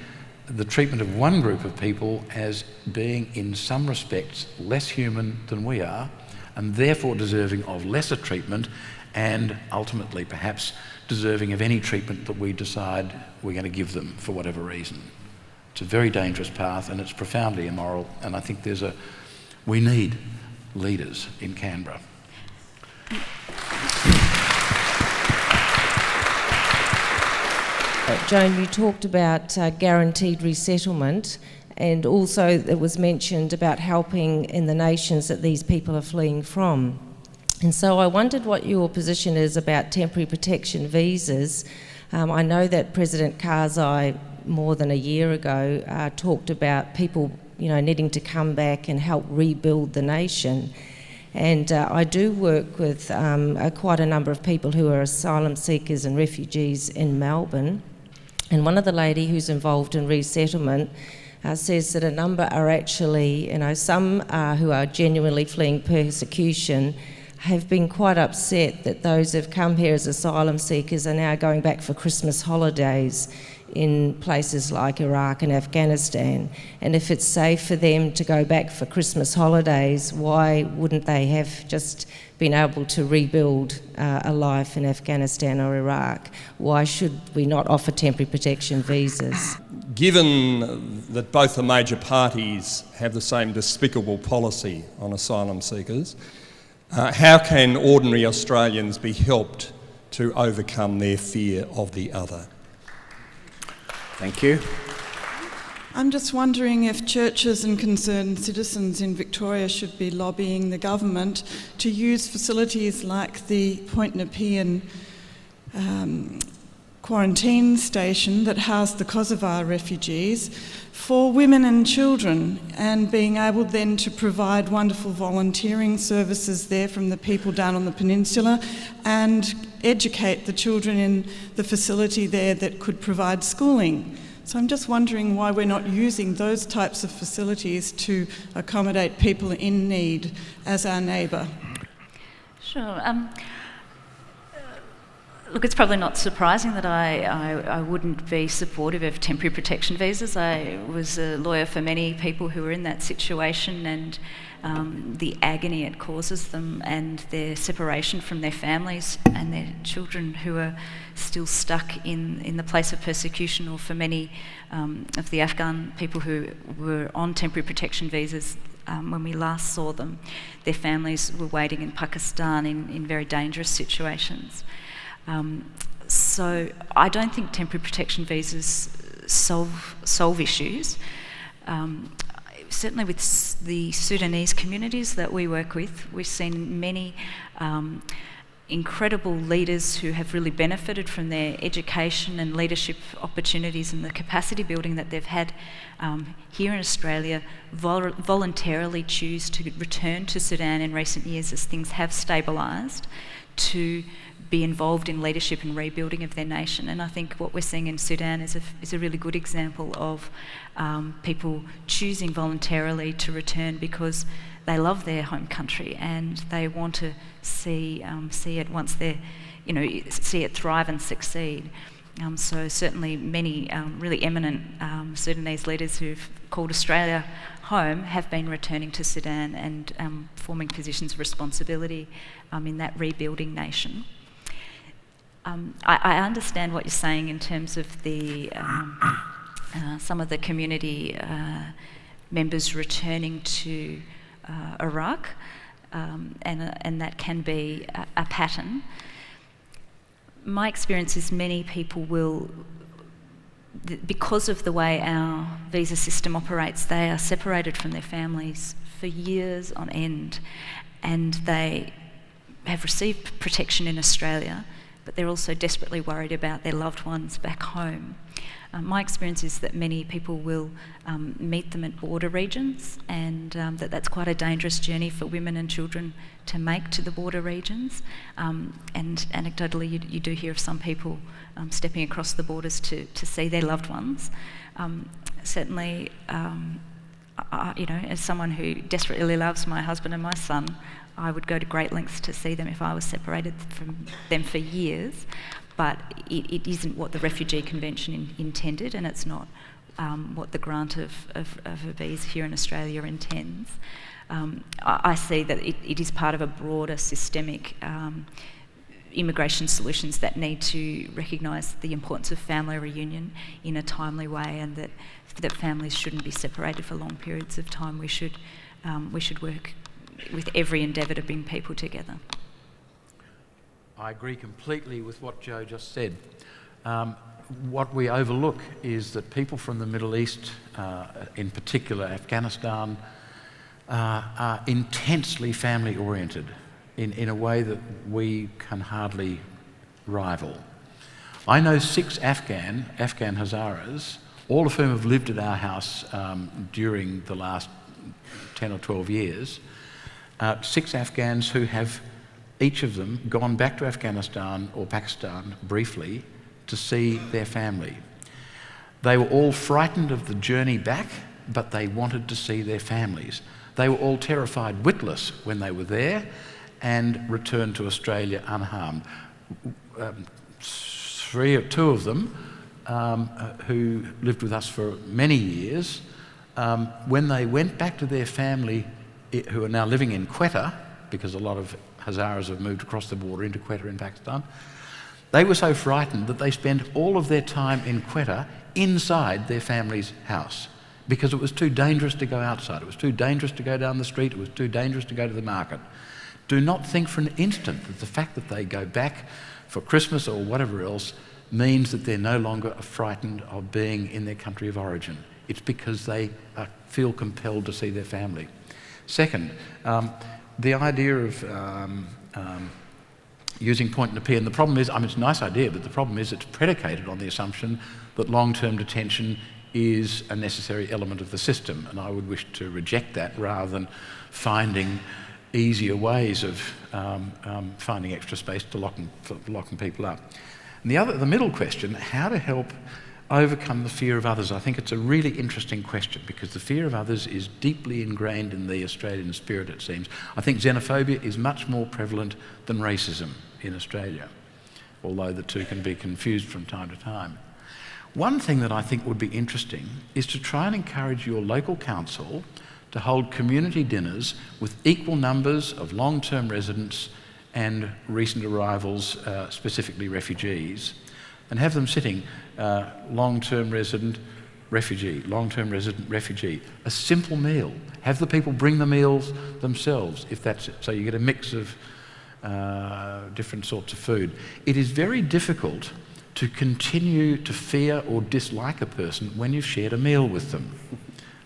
the treatment of one group of people as being in some respects less human than we are, and therefore deserving of lesser treatment, and ultimately perhaps deserving of any treatment that we decide we're going to give them for whatever reason. It's a very dangerous path, and it's profoundly immoral, and I think we need leaders in Canberra. Joan, you talked about guaranteed resettlement, and also it was mentioned about helping in the nations that these people are fleeing from. And so I wondered what your position is about temporary protection visas. I know that President Karzai, more than a year ago, talked about people, needing to come back and help rebuild the nation. And I do work with quite a number of people who are asylum seekers and refugees in Melbourne. And one of the lady who's involved in resettlement says that a number are actually, some who are genuinely fleeing persecution have been quite upset that those who've come here as asylum seekers are now going back for Christmas holidays in places like Iraq and Afghanistan. And if it's safe for them to go back for Christmas holidays, why wouldn't they have just been able to rebuild a life in Afghanistan or Iraq? Why should we not offer temporary protection visas? Given that both the major parties have the same despicable policy on asylum seekers, how can ordinary Australians be helped to overcome their fear of the other? Thank you. I'm just wondering if churches and concerned citizens in Victoria should be lobbying the government to use facilities like the Point Nepean quarantine station that housed the Kosovar refugees for women and children, and being able then to provide wonderful volunteering services there from the people down on the peninsula, and educate the children in the facility there that could provide schooling. So I'm just wondering why we're not using those types of facilities to accommodate people in need as our neighbour. Sure. Look, it's probably not surprising that I wouldn't be supportive of temporary protection visas. I was a lawyer for many people who were in that situation, and the agony it causes them, and their separation from their families and their children who are still stuck in the place of persecution, or for many of the Afghan people who were on temporary protection visas. When we last saw them, their families were waiting in Pakistan in very dangerous situations. So I don't think temporary protection visas solve issues. Certainly with the Sudanese communities that we work with, we've seen many incredible leaders who have really benefited from their education and leadership opportunities and the capacity building that they've had here in Australia voluntarily choose to return to Sudan in recent years as things have stabilised, to be involved in leadership and rebuilding of their nation. And I think what we're seeing in Sudan is a really good example of people choosing voluntarily to return because they love their home country and they want to see it once they're, see it thrive and succeed. So certainly many really eminent Sudanese leaders who've called Australia home have been returning to Sudan and forming positions of responsibility in that rebuilding nation. I understand what you're saying in terms of the some of the community members returning to Iraq, and that can be a pattern. My experience is many people will, because of the way our visa system operates, they are separated from their families for years on end, and they have received protection in Australia, but they're also desperately worried about their loved ones back home. My experience is that many people will meet them at border regions, and that's quite a dangerous journey for women and children to make to the border regions. And anecdotally, you do hear of some people stepping across the borders to see their loved ones. Certainly, as someone who desperately loves my husband and my son, I would go to great lengths to see them if I was separated from them for years. But it isn't what the Refugee Convention intended, and it's not what the grant of a visa here in Australia intends. I see that it is part of a broader systemic immigration solutions that need to recognise the importance of family reunion in a timely way, and that families shouldn't be separated for long periods of time. We should work with every endeavour to bring people together. I agree completely with what Joe just said. What we overlook is that people from the Middle East, in particular Afghanistan, are intensely family oriented in a way that we can hardly rival. I know 6 Afghan Hazaras, all of whom have lived at our house during the last 10 or 12 years, 6 Afghans who have, each of them, gone back to Afghanistan or Pakistan briefly to see their family. They were all frightened of the journey back, but they wanted to see their families. They were all terrified witless when they were there and returned to Australia unharmed. 2 of them, who lived with us for many years, when they went back to their family, who are now living in Quetta, because a lot of Hazaras have moved across the border into Quetta in Pakistan, they were so frightened that they spent all of their time in Quetta inside their family's house, because it was too dangerous to go outside. It was too dangerous to go down the street. It was too dangerous to go to the market. Do not think for an instant that the fact that they go back for Christmas or whatever else means that they're no longer frightened of being in their country of origin. It's because they feel compelled to see their family. Second, the idea of using point and appeal, and the problem is, it's a nice idea, but the problem is it's predicated on the assumption that long-term detention is a necessary element of the system, and I would wish to reject that rather than finding easier ways of finding extra space to locking people up. And the middle question, how to help overcome the fear of others. I think it's a really interesting question, because the fear of others is deeply ingrained in the Australian spirit, it seems. I think xenophobia is much more prevalent than racism in Australia, although the two can be confused from time to time. One thing that I think would be interesting is to try and encourage your local council to hold community dinners with equal numbers of long-term residents and recent arrivals, specifically refugees, and have them sitting long-term resident, refugee, long-term resident, refugee. A simple meal. Have the people bring the meals themselves, if that's it. So you get a mix of different sorts of food. It is very difficult to continue to fear or dislike a person when you've shared a meal with them.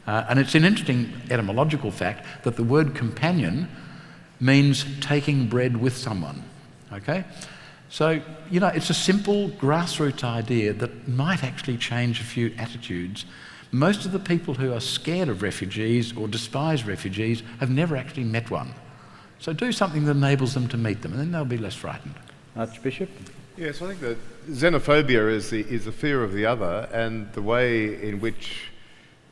And it's an interesting etymological fact that the word companion means taking bread with someone, okay? So, it's a simple grassroots idea that might actually change a few attitudes. Most of the people who are scared of refugees or despise refugees have never actually met one. So do something that enables them to meet them, and then they'll be less frightened. Archbishop? Yes, I think that xenophobia is the fear of the other, and the way in which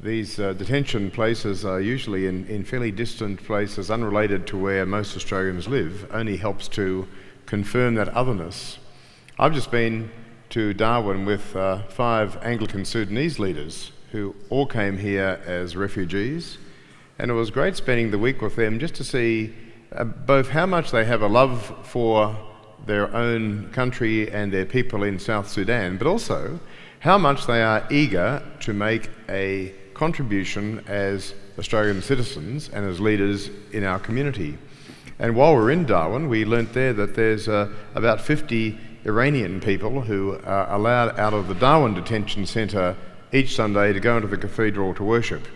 these detention places are usually in fairly distant places, unrelated to where most Australians live, only helps to confirm that otherness. I've just been to Darwin with 5 Anglican Sudanese leaders who all came here as refugees. And it was great spending the week with them just to see both how much they have a love for their own country and their people in South Sudan, but also how much they are eager to make a contribution as Australian citizens and as leaders in our community. And while we're in Darwin, we learnt there that there's about 50 Iranian people who are allowed out of the Darwin detention centre each Sunday to go into the cathedral to worship.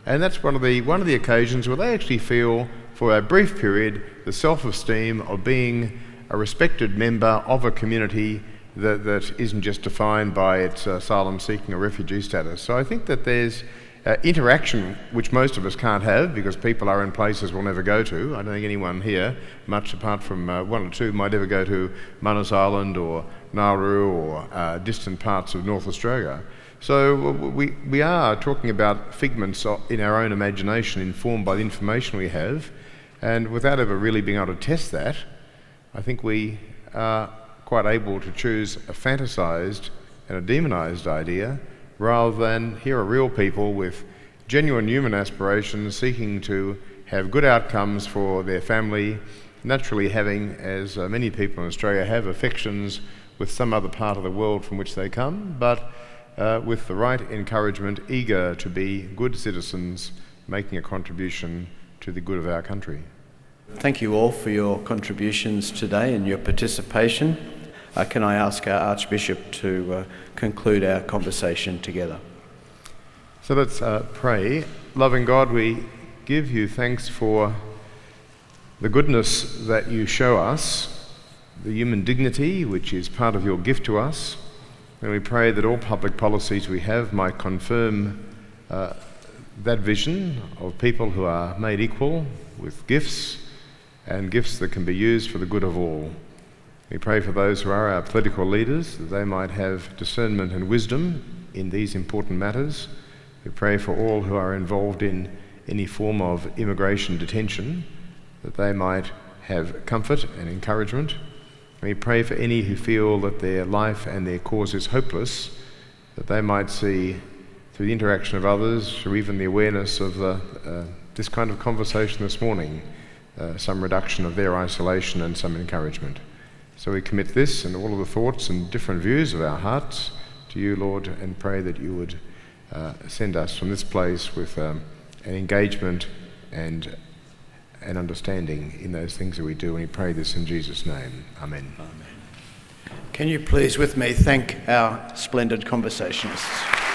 And that's one of the occasions where they actually feel, for a brief period, the self-esteem of being a respected member of a community that isn't just defined by its asylum-seeking or refugee status. So I think that there's interaction which most of us can't have because people are in places we'll never go to. I don't think anyone here, much apart from one or two, might ever go to Manus Island or Nauru or distant parts of North Australia. So we are talking about figments in our own imagination informed by the information we have, and without ever really being able to test that, I think we are quite able to choose a fantasised and a demonised idea rather than here are real people with genuine human aspirations seeking to have good outcomes for their family, naturally having, as many people in Australia have, affections with some other part of the world from which they come, but with the right encouragement, eager to be good citizens, making a contribution to the good of our country. Thank you all for your contributions today and your participation. Can I ask our Archbishop to conclude our conversation together? So let's pray. Loving God, we give you thanks for the goodness that you show us, the human dignity which is part of your gift to us, and we pray that all public policies we have might confirm that vision of people who are made equal with gifts and gifts that can be used for the good of all. We pray for those who are our political leaders, that they might have discernment and wisdom in these important matters. We pray for all who are involved in any form of immigration detention, that they might have comfort and encouragement. We pray for any who feel that their life and their cause is hopeless, that they might see, through the interaction of others, through even the awareness of this kind of conversation this morning, some reduction of their isolation and some encouragement. So we commit this and all of the thoughts and different views of our hearts to you, Lord, and pray that you would send us from this place with an engagement and an understanding in those things that we do. And we pray this in Jesus' name. Amen. Amen. Can you please with me thank our splendid conversationists?